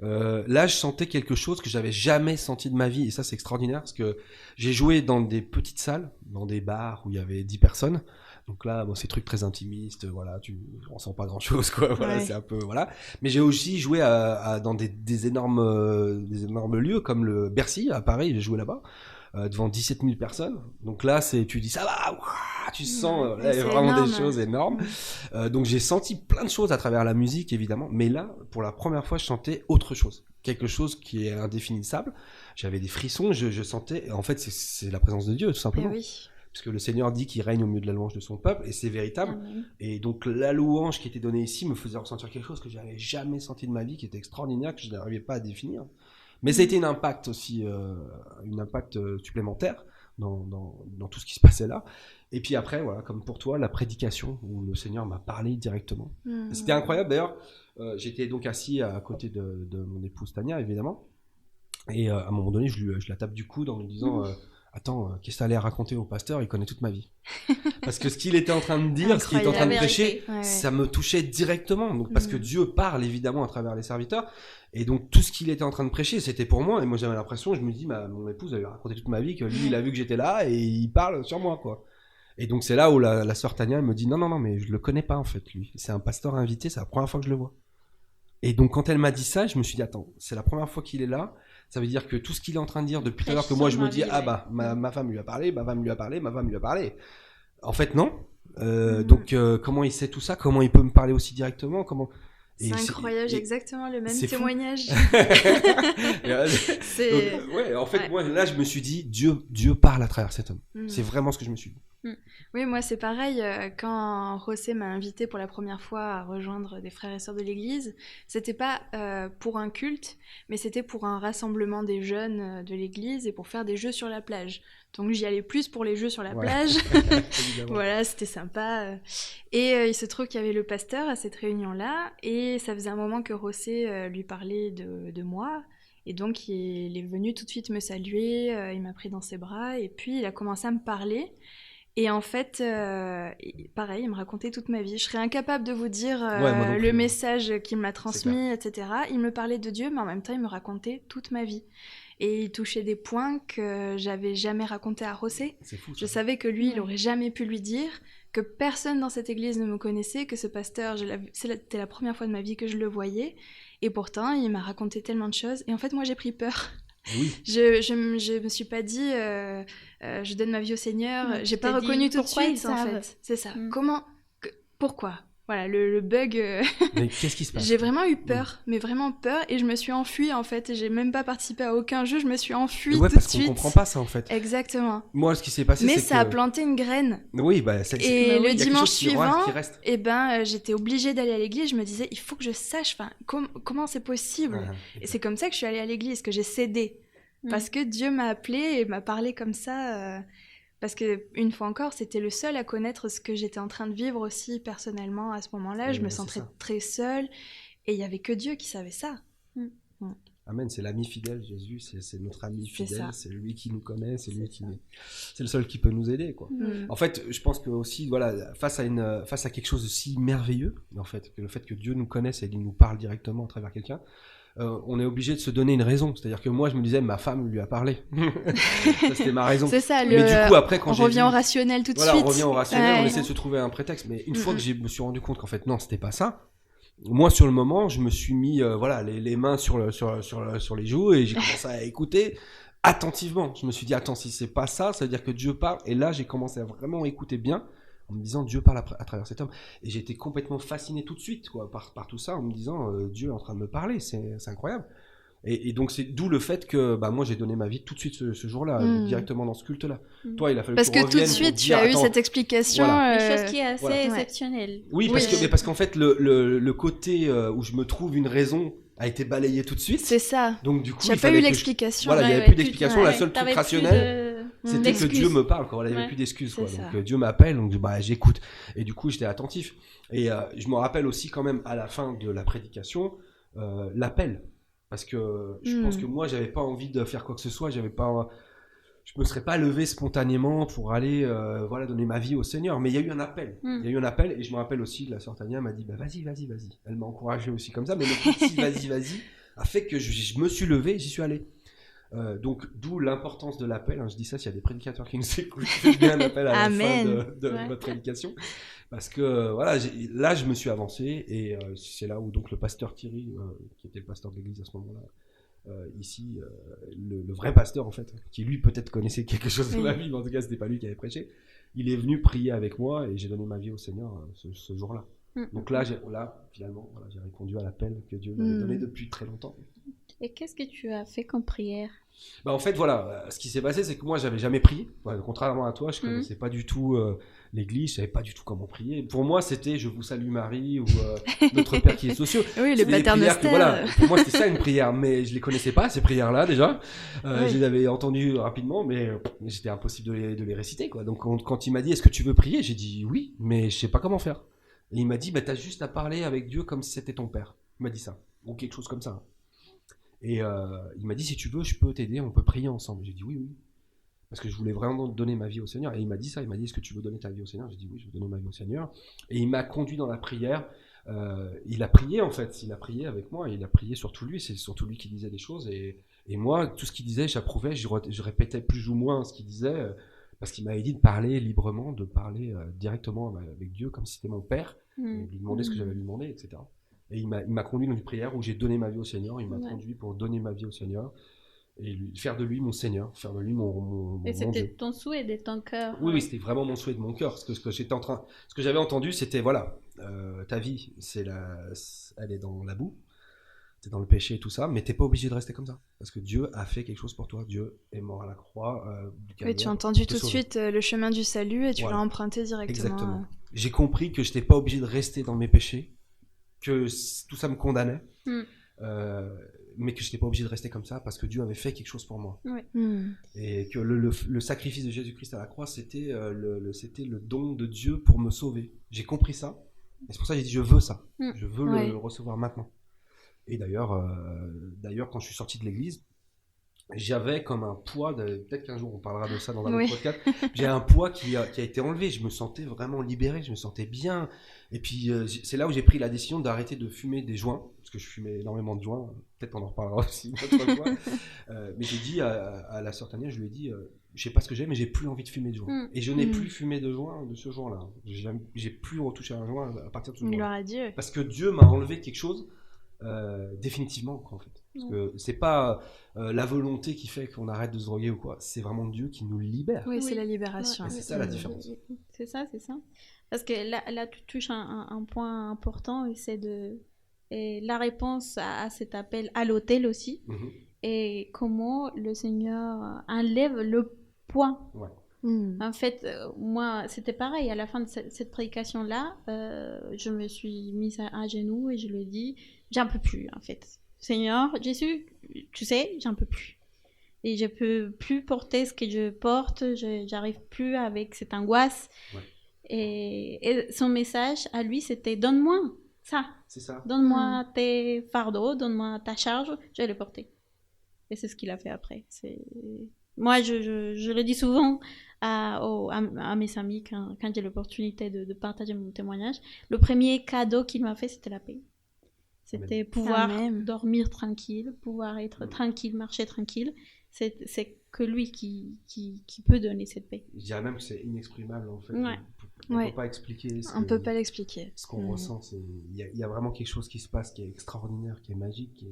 Là, je sentais quelque chose que j'avais jamais senti de ma vie. Et ça, c'est extraordinaire, parce que j'ai joué dans des petites salles, dans des bars où il y avait 10 personnes. Donc là, bon, c'est trucs très intimistes, voilà, tu ressens pas grand-chose, quoi. Voilà, c'est un peu, voilà. Mais j'ai aussi joué dans des énormes lieux comme le Bercy à Paris. J'ai joué là-bas devant 17 000 personnes. Donc là, tu dis ça va, tu sens là, il y a vraiment énorme. Des choses énormes. Donc j'ai senti plein de choses à travers la musique, évidemment. Mais là, pour la première fois, je sentais autre chose, quelque chose qui est indéfinissable. J'avais des frissons, je sentais. En fait, c'est la présence de Dieu, tout simplement. Et oui. Puisque le Seigneur dit qu'il règne au milieu de la louange de son peuple, et c'est véritable. Amen. Et donc la louange qui était donnée ici me faisait ressentir quelque chose que je n'avais jamais senti de ma vie, qui était extraordinaire, que je n'arrivais pas à définir. Mais ça a été un impact aussi, supplémentaire dans tout ce qui se passait là. Et puis après, voilà, comme pour toi, la prédication, où le Seigneur m'a parlé directement. C'était incroyable, d'ailleurs. J'étais donc assis à côté de mon épouse Tania, évidemment. Et à un moment donné, je la tape du coude en lui disant... Attends, qu'est-ce que ça allait raconter au pasteur? Il connaît toute ma vie. Parce que ce qu'il était en train de dire, ce qu'il était en train de prêcher, ça me touchait directement. Donc, parce que Dieu parle évidemment à travers les serviteurs. Et donc, tout ce qu'il était en train de prêcher, c'était pour moi. Et moi, j'avais l'impression, je me dis, mon épouse, elle lui a raconté toute ma vie, que lui, il a vu que j'étais là et il parle sur moi, quoi. Et donc, c'est là où la sœur Tania, elle me dit, non, mais je le connais pas, en fait, lui. C'est un pasteur invité, c'est la première fois que je le vois. Et donc, quand elle m'a dit ça, je me suis dit, attends, c'est la première fois qu'il est là. Ça veut dire que tout ce qu'il est en train de dire depuis tout à l'heure, que moi je me dis, ma femme lui a parlé, ma femme lui a parlé. En fait, non. Donc, comment il sait tout ça? Comment il peut me parler aussi directement? C'est incroyable, j'ai exactement le même témoignage. En fait, moi, là, je me suis dit, Dieu parle à travers cet homme. C'est vraiment ce que je me suis dit. Oui, moi, c'est pareil. Quand José m'a invité pour la première fois à rejoindre des frères et sœurs de l'église, c'était pas pour un culte, mais c'était pour un rassemblement des jeunes de l'église et pour faire des jeux sur la plage. Donc, j'y allais plus pour les jeux sur la plage. Voilà, c'était sympa. Et il se trouve qu'il y avait le pasteur à cette réunion-là, et ça faisait un moment que José lui parlait de moi. Et donc, il est venu tout de suite me saluer, il m'a pris dans ses bras, et puis il a commencé à me parler. Et en fait, pareil, il me racontait toute ma vie. Je serais incapable de vous dire le message qu'il m'a transmis, etc. Il me parlait de Dieu, mais en même temps, il me racontait toute ma vie. Et il touchait des points que j'avais jamais racontés à José. C'est fou, ça. Je savais que lui, il aurait jamais pu lui dire, que personne dans cette église ne me connaissait, que ce pasteur, c'était la première fois de ma vie que je le voyais. Et pourtant, il m'a raconté tellement de choses. Et en fait, moi, j'ai pris peur. Oui. Je me suis pas dit, je donne ma vie au Seigneur. J'ai pas reconnu tout de suite, en fait. C'est ça. Pourquoi ? Voilà, le bug. Mais qu'est-ce qui se passe ? J'ai vraiment eu peur, mais vraiment peur, et je me suis enfuie en fait. Et j'ai même pas participé à aucun jeu, je me suis enfuie tout de suite. Parce qu'on comprend pas ça en fait. Exactement. Moi, ce qui s'est passé, mais c'est ça a planté une graine. Oui, et le dimanche suivant, j'étais obligée d'aller à l'église. Je me disais, il faut que je sache, comment c'est possible. Et c'est comme ça que je suis allée à l'église, que j'ai cédé, parce que Dieu m'a appelée et m'a parlé comme ça. Parce qu'une fois encore, c'était le seul à connaître ce que j'étais en train de vivre aussi personnellement à ce moment-là. Je me sentais très seule et il n'y avait que Dieu qui savait ça. Amen, c'est l'ami fidèle, Jésus, c'est notre ami fidèle, c'est lui qui nous connaît, c'est le seul qui peut nous aider, quoi. En fait, je pense que aussi, voilà, face à quelque chose de si merveilleux, en fait, que le fait que Dieu nous connaisse et qu'il nous parle directement à travers quelqu'un, on est obligé de se donner une raison. C'est-à-dire que moi, je me disais, ma femme lui a parlé. Ça, c'était ma raison. C'est ça. Mais du coup, après, quand on revient au rationnel tout de suite. On revient au rationnel, on essaie de se trouver un prétexte. Mais une fois que je me suis rendu compte qu'en fait, non, c'était pas ça. Moi, sur le moment, je me suis mis, les mains sur les joues et j'ai commencé à écouter attentivement. Je me suis dit, attends, si c'est pas ça, ça veut dire que Dieu parle. Et là, j'ai commencé à vraiment écouter bien. En me disant Dieu parle à travers cet homme, et j'ai été complètement fasciné tout de suite par tout ça, en me disant Dieu est en train de me parler, c'est incroyable. Et donc c'est d'où le fait que moi j'ai donné ma vie tout de suite ce jour-là, directement dans ce culte-là. Toi, il a fallu parce que tout de suite tu as eu cette explication, une chose qui est assez exceptionnelle. Oui, parce qu'en fait le côté où je me trouve une raison a été balayé tout de suite. C'est ça. Donc du coup, il n'y a pas eu l'explication. Voilà, il n'y avait plus d'explication. La seule truc rationnelle, c'était que Dieu me parle. Il n'y avait plus d'excuses. Donc Dieu m'appelle, donc j'écoute. Et du coup, j'étais attentif. Et je me rappelle aussi quand même à la fin de la prédication l'appel, parce que je pense que moi, j'avais pas envie de faire quoi que ce soit. Je me serais pas levé spontanément pour aller donner ma vie au Seigneur, mais il y a eu un appel. Il y a eu un appel, et je me rappelle aussi que la sœur Tania m'a dit vas-y. Elle m'a encouragé aussi comme ça, mais le petit vas-y a fait que je me suis levé et j'y suis allé. Donc d'où l'importance de l'appel. Je dis ça s'il y a des prédicateurs qui nous écoutent, faites bien un appel à la fin de votre prédication, parce que là je me suis avancé, et c'est là où donc le pasteur Thierry, qui était le pasteur de l'église à ce moment-là, ici, le vrai pasteur en fait, qui lui peut-être connaissait quelque chose de ma vie, mais en tout cas c'était pas lui qui avait prêché, il est venu prier avec moi et j'ai donné ma vie au Seigneur ce jour-là. Donc là finalement j'ai répondu à l'appel que Dieu m'avait donné depuis très longtemps. Et qu'est-ce que tu as fait comme prière ? En fait ce qui s'est passé, c'est que moi j'avais jamais prié, contrairement à toi, je connaissais pas du tout l'église, je savais pas du tout comment prier. Pour moi c'était je vous salue Marie ou notre Père qui est aux cieux. Oui, le Pater Noster. Pour moi c'était ça une prière, mais je les connaissais pas ces prières là déjà. Je les avais entendues rapidement, mais c'était impossible de les réciter, quoi. Donc quand il m'a dit est-ce que tu veux prier, j'ai dit oui, mais je sais pas comment faire. Et il m'a dit t'as juste à parler avec Dieu comme si c'était ton père. Il m'a dit ça, ou quelque chose comme ça. Et il m'a dit si tu veux je peux t'aider, on peut prier ensemble. J'ai dit oui, parce que je voulais vraiment donner ma vie au Seigneur. Et il m'a dit ça, il m'a dit est-ce que tu veux donner ta vie au Seigneur ? J'ai dit oui, je veux donner ma vie au Seigneur. Et il m'a conduit dans la prière. Il a prié en fait, il a prié avec moi, il a prié surtout lui, c'est surtout lui qui disait des choses, et moi tout ce qu'il disait j'approuvais, je répétais plus ou moins ce qu'il disait, parce qu'il m'avait dit de parler librement, de parler directement avec Dieu comme si c'était mon père, et de lui demander ce que j'avais lui demandé, etc. Et il m'a conduit dans une prière où j'ai donné ma vie au Seigneur, il m'a conduit pour donner ma vie au Seigneur, et faire de lui mon Seigneur, faire de lui mon Et c'était Dieu. ton souhait de ton cœur. Oui, c'était vraiment mon souhait de mon cœur, parce que ce que j'avais entendu, c'était ta vie, elle est dans la boue, t'es dans le péché et tout ça, mais t'es pas obligé de rester comme ça, parce que Dieu a fait quelque chose pour toi. Dieu est mort à la croix du calvaire. Oui, tu as entendu tout de suite le chemin du salut et tu l'as emprunté directement. Exactement. J'ai compris que je n'étais pas obligé de rester dans mes péchés, que tout ça me condamnait, mais que je n'étais pas obligé de rester comme ça parce que Dieu avait fait quelque chose pour moi. Et que le sacrifice de Jésus-Christ à la croix, c'était le don de Dieu pour me sauver. J'ai compris ça, et c'est pour ça que j'ai dit je veux ça, je veux le recevoir maintenant. Et d'ailleurs, quand je suis sorti de l'église, j'avais comme un poids, peut-être qu'un jour on parlera de ça dans un autre podcast, j'ai un poids qui a été enlevé, je me sentais vraiment libéré, je me sentais bien, et puis c'est là où j'ai pris la décision d'arrêter de fumer des joints, parce que je fumais énormément de joints, peut-être qu'on en reparlera aussi une autre fois, mais j'ai dit à la sœur Tania, je lui ai dit, je sais pas ce que j'ai, mais j'ai plus envie de fumer de joints, et je n'ai plus fumé de joints de ce jour-là, j'ai plus retouché un joint à partir de ce jour-là, gloire à Dieu. parce que Dieu m'a enlevé quelque chose définitivement, quoi, en fait. Parce que c'est pas la volonté qui fait qu'on arrête de se droguer ou quoi, c'est vraiment Dieu qui nous libère. Oui, c'est la libération. Et c'est ça la différence. C'est ça. Parce que là tu touches un point important et c'est et la réponse à cet appel à l'autel aussi. Et comment le Seigneur enlève le poids. Ouais. En fait, moi, c'était pareil. À la fin de cette prédication-là, je me suis mise à genoux et je lui ai dit, j'en peux plus, en fait. Seigneur, Jésus, tu sais, j'en peux plus. Et je peux plus porter ce que je porte. J'arrive plus avec cette angoisse. Ouais. Et son message à lui, c'était, donne-moi ça. C'est ça. Donne-moi tes fardeaux, donne-moi ta charge, je vais les porter. Et c'est ce qu'il a fait après. Moi, je le dis souvent à mes amis quand j'ai l'opportunité de partager mon témoignage. Le premier cadeau qu'il m'a fait, c'était la paix. C'était pouvoir dormir tranquille, pouvoir être tranquille, marcher tranquille. C'est que lui qui peut donner cette paix. Je dirais même que c'est inexprimable en fait. Ouais. On ne peut pas expliquer. On ne peut pas l'expliquer. Ce qu'on ressent, il y a vraiment quelque chose qui se passe qui est extraordinaire, qui est magique,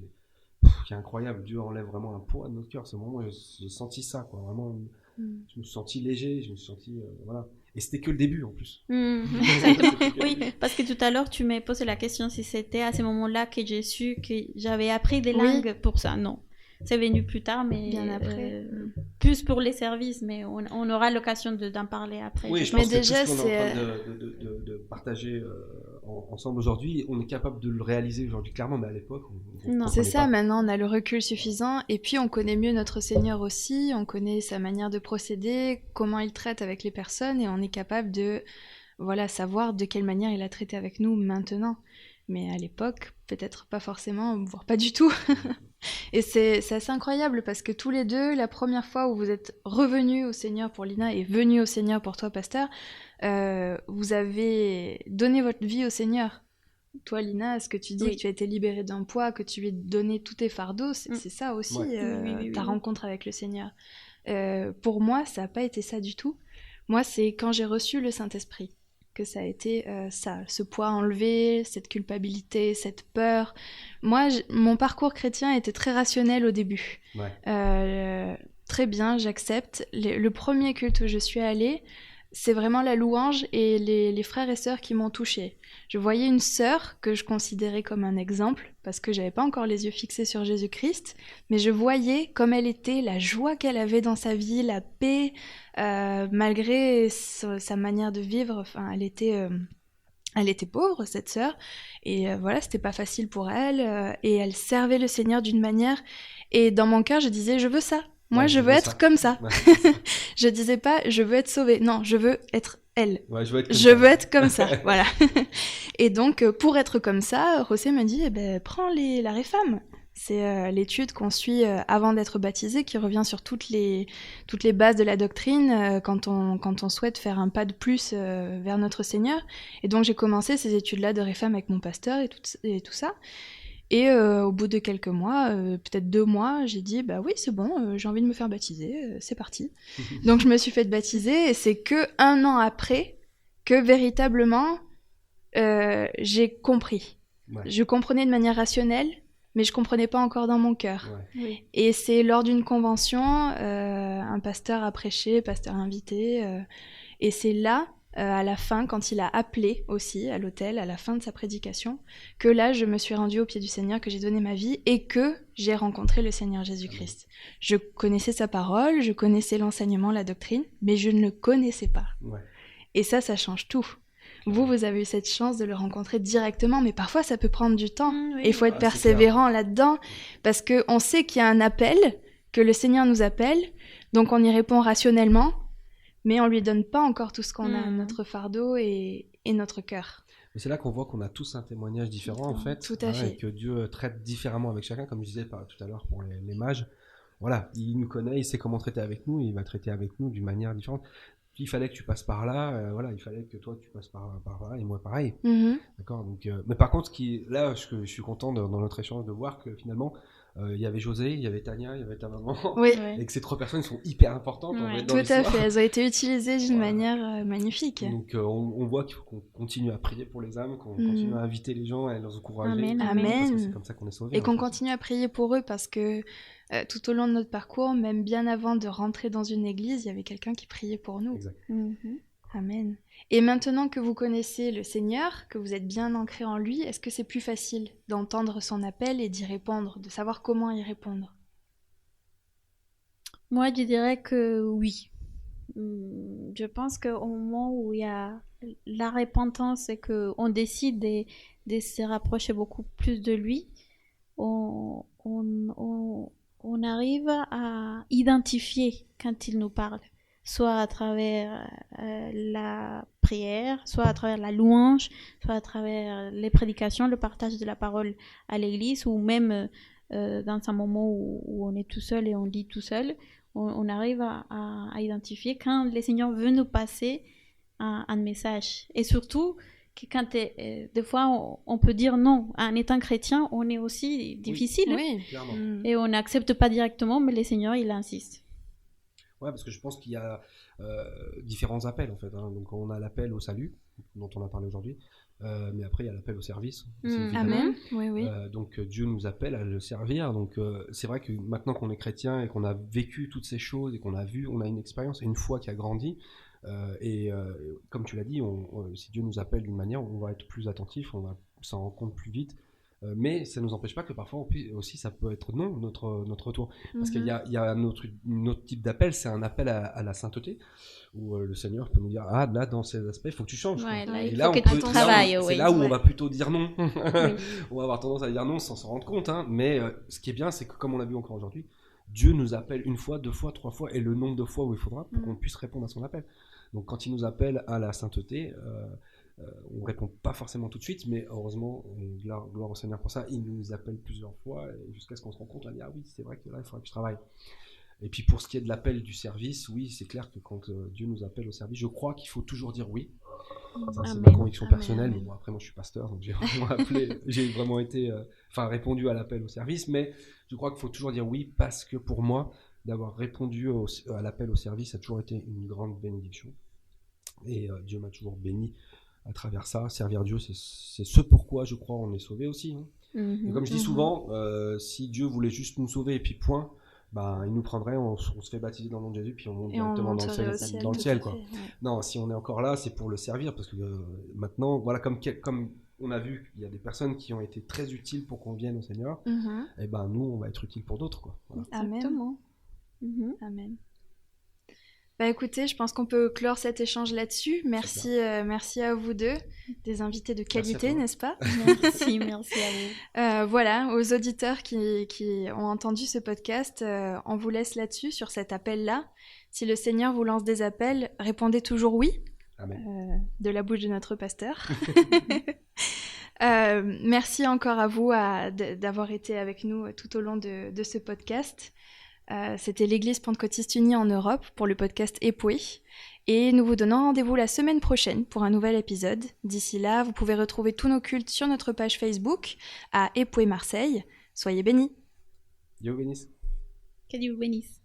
qui est incroyable. Dieu enlève vraiment un poids de notre cœur. Ce moment, j'ai senti ça, quoi. Vraiment, je me suis senti léger, je me suis senti, voilà. Et c'était que le début, en plus. Oui, parce que tout à l'heure, tu m'as posé la question si c'était à ce moment-là que j'ai su que j'avais appris des langues pour ça. Non. C'est venu plus tard, mais bien après. Plus pour les services, mais on aura l'occasion d'en parler après. Oui, je pense que déjà, tout ce qu'on est en train de partager ensemble aujourd'hui, on est capable de le réaliser aujourd'hui clairement, mais à l'époque, non, c'est ça. Maintenant, on a le recul suffisant, et puis on connaît mieux notre Seigneur aussi. On connaît sa manière de procéder, comment il traite avec les personnes, et on est capable de, savoir de quelle manière il a traité avec nous maintenant. Mais à l'époque, peut-être pas forcément, voire pas du tout. Et c'est assez incroyable parce que tous les deux, la première fois où vous êtes revenus au Seigneur pour Lina et venus au Seigneur pour toi, pasteur, vous avez donné votre vie au Seigneur. Toi, Lina, est-ce que tu dis que tu as été libérée d'un poids, que tu lui as donné tous tes fardeaux, c'est ça aussi, ta rencontre avec le Seigneur. Pour moi, ça n'a pas été ça du tout. Moi, c'est quand j'ai reçu le Saint-Esprit que ça a été ça, ce poids enlevé, cette culpabilité, cette peur. Moi, mon parcours chrétien était très rationnel au début. Très bien, j'accepte. Le premier culte où je suis allée, c'est vraiment la louange et les frères et sœurs qui m'ont touchée. Je voyais une sœur que je considérais comme un exemple, parce que j'avais pas encore les yeux fixés sur Jésus-Christ, mais je voyais comme elle était, la joie qu'elle avait dans sa vie, la paix, malgré sa manière de vivre. Enfin, elle était pauvre, cette sœur, et c'était pas facile pour elle, et elle servait le Seigneur d'une manière, et dans mon cœur, je disais, je veux ça. Moi, je veux être comme ça. Je disais pas, je veux être sauvée. Non, je veux être elle. Ouais, je veux être comme ça. Voilà. Et donc, pour être comme ça, José me dit, prends la Réfam. C'est l'étude qu'on suit avant d'être baptisé, qui revient sur toutes les bases de la doctrine quand on souhaite faire un pas de plus vers notre Seigneur. Et donc, j'ai commencé ces études-là de Réfam avec mon pasteur et tout ça. Et au bout de quelques mois, peut-être 2 mois, j'ai dit, oui, c'est bon, j'ai envie de me faire baptiser, c'est parti. Donc je me suis fait baptiser, et c'est que 1 an après que véritablement j'ai compris. Ouais. Je comprenais de manière rationnelle, mais je comprenais pas encore dans mon cœur. Ouais. Oui. Et c'est lors d'une convention, un pasteur a prêché, pasteur invité, et c'est là, à la fin, quand il a appelé aussi à l'hôtel, à la fin de sa prédication, que là, je me suis rendue aux pieds du Seigneur, que j'ai donné ma vie et que j'ai rencontré le Seigneur Jésus-Christ. Je connaissais sa parole, je connaissais l'enseignement, la doctrine, mais je ne le connaissais pas. Ouais. Et ça change tout. Vous avez eu cette chance de le rencontrer directement, mais parfois ça peut prendre du temps. Et il faut être persévérant là-dedans, parce qu'on sait qu'il y a un appel, que le Seigneur nous appelle, donc on y répond rationnellement, mais on lui donne pas encore tout ce qu'on a, notre fardeau et notre cœur. Mais c'est là qu'on voit qu'on a tous un témoignage différent, en fait. Tout à fait. Et que Dieu traite différemment avec chacun, comme je disais tout à l'heure pour les mages. Voilà, il nous connaît, il sait comment traiter avec nous, et il va traiter avec nous d'une manière différente. Il fallait que tu passes par là, il fallait que toi tu passes par là, et moi pareil. Mm-hmm. D'accord, donc, mais par contre, là, je suis content dans notre échange de voir que finalement, Il y avait José, il y avait Tania, il y avait ta maman. Oui, Ouais. Et que ces 3 personnes sont hyper importantes en Ouais. fait, dans tout à l'histoire. fait. Elles ont été utilisées d'une Voilà. manière magnifique. Donc on voit qu'il faut qu'on continue à prier pour les âmes, qu'on Mhm. continue à inviter les gens, à les encourager. Amen, amen. Parce que c'est comme ça qu'on est sauvés. Et en qu'on fait. continue à prier pour eux parce que tout au long de notre parcours, même bien avant de rentrer dans une église, il y avait quelqu'un qui priait pour nous. Exact. Mhm. Amen. Et maintenant que vous connaissez le Seigneur, que vous êtes bien ancré en lui, est-ce que c'est plus facile d'entendre son appel et d'y répondre, de savoir comment y répondre? Moi, je dirais que oui. Je pense qu'au moment où il y a la repentance et qu'on décide de se rapprocher beaucoup plus de lui, on arrive à identifier quand il nous parle, soit à travers la prière, soit à travers la louange, soit à travers les prédications, le partage de la parole à l'église, ou même dans un moment où on est tout seul et on lit tout seul. On arrive à identifier quand le Seigneur veut nous passer un message. Et surtout, que quand des fois, on peut dire non. En étant chrétien, on est aussi difficile. Oui. Clairement. Et on n'accepte pas directement, mais le Seigneur, il insiste. Ouais, parce que je pense qu'il y a différents appels en fait. Hein. Donc on a l'appel au salut, dont on a parlé aujourd'hui, mais après il y a l'appel au service. Aussi, évidemment. Amen. Oui, oui. Donc Dieu nous appelle à le servir. Donc c'est vrai que maintenant qu'on est chrétien et qu'on a vécu toutes ces choses et qu'on a vu, on a une expérience et une foi qui a grandi. Comme tu l'as dit, si Dieu nous appelle d'une manière, on va être plus attentif, on va s'en rendre compte plus vite. Mais ça ne nous empêche pas que parfois aussi ça peut être non notre retour. Parce qu'il y a un autre type d'appel, c'est un appel à la sainteté, où le Seigneur peut nous dire ah là dans ces aspects il faut que tu changes. Ouais, quoi. là, Et il là, faut on que tu peut- travailles. c'est oui. là où Ouais. on va plutôt dire non. Oui. On va avoir tendance à dire non sans s'en rendre compte. Hein. Mais ce qui est bien, c'est que comme on l'a vu encore aujourd'hui, Dieu nous appelle 1 fois, 2 fois, 3 fois et le nombre de fois où il faudra pour qu'on puisse répondre à son appel. Donc quand il nous appelle à la sainteté, on répond pas forcément tout de suite, mais heureusement, gloire au Seigneur pour ça, il nous appelle plusieurs fois jusqu'à ce qu'on se rende compte, on dit ah oui, c'est vrai que là, il faudra que je travaille. Et puis pour ce qui est de l'appel du service, oui, c'est clair que quand Dieu nous appelle au service, je crois qu'il faut toujours dire oui. Ça, c'est Amen. ma conviction Amen, personnelle, amen. mais bon, après moi je suis pasteur, donc j'ai vraiment été, répondu à l'appel au service, mais je crois qu'il faut toujours dire oui parce que pour moi, d'avoir répondu à l'appel au service a toujours été une grande bénédiction. Et Dieu m'a toujours béni à travers ça. Servir Dieu, c'est ce pourquoi je crois on est sauvé aussi. Hein. Mhm. Et comme je dis souvent, si Dieu voulait juste nous sauver et puis point, ben, il nous prendrait, on se fait baptiser dans le nom de Jésus, puis on monte Et on directement monterait au ciel. dans le tout ciel. à Quoi. fait, ouais. Non, si on est encore là, c'est pour le servir, parce que maintenant, voilà, comme on a vu, il y a des personnes qui ont été très utiles pour qu'on vienne au Seigneur, et ben nous, on va être utiles pour d'autres. Quoi. Voilà. Amen. Exactement. Mhm. Amen. Bah écoutez, je pense qu'on peut clore cet échange là-dessus. Merci, merci à vous deux, des invités de qualité, toi. n'est-ce pas? Merci à vous. Voilà, aux auditeurs qui ont entendu ce podcast, on vous laisse là-dessus, sur cet appel-là. Si le Seigneur vous lance des appels, répondez toujours oui, de la bouche de notre pasteur. Merci encore à vous d'avoir été avec nous tout au long de ce podcast. C'était l'Église pentecôtiste unie en Europe pour le podcast Epoué. Et nous vous donnons rendez-vous la semaine prochaine pour un nouvel épisode. D'ici là, vous pouvez retrouver tous nos cultes sur notre page Facebook à Epoué Marseille. Soyez bénis. Dieu vous bénisse. Que Dieu vous bénisse.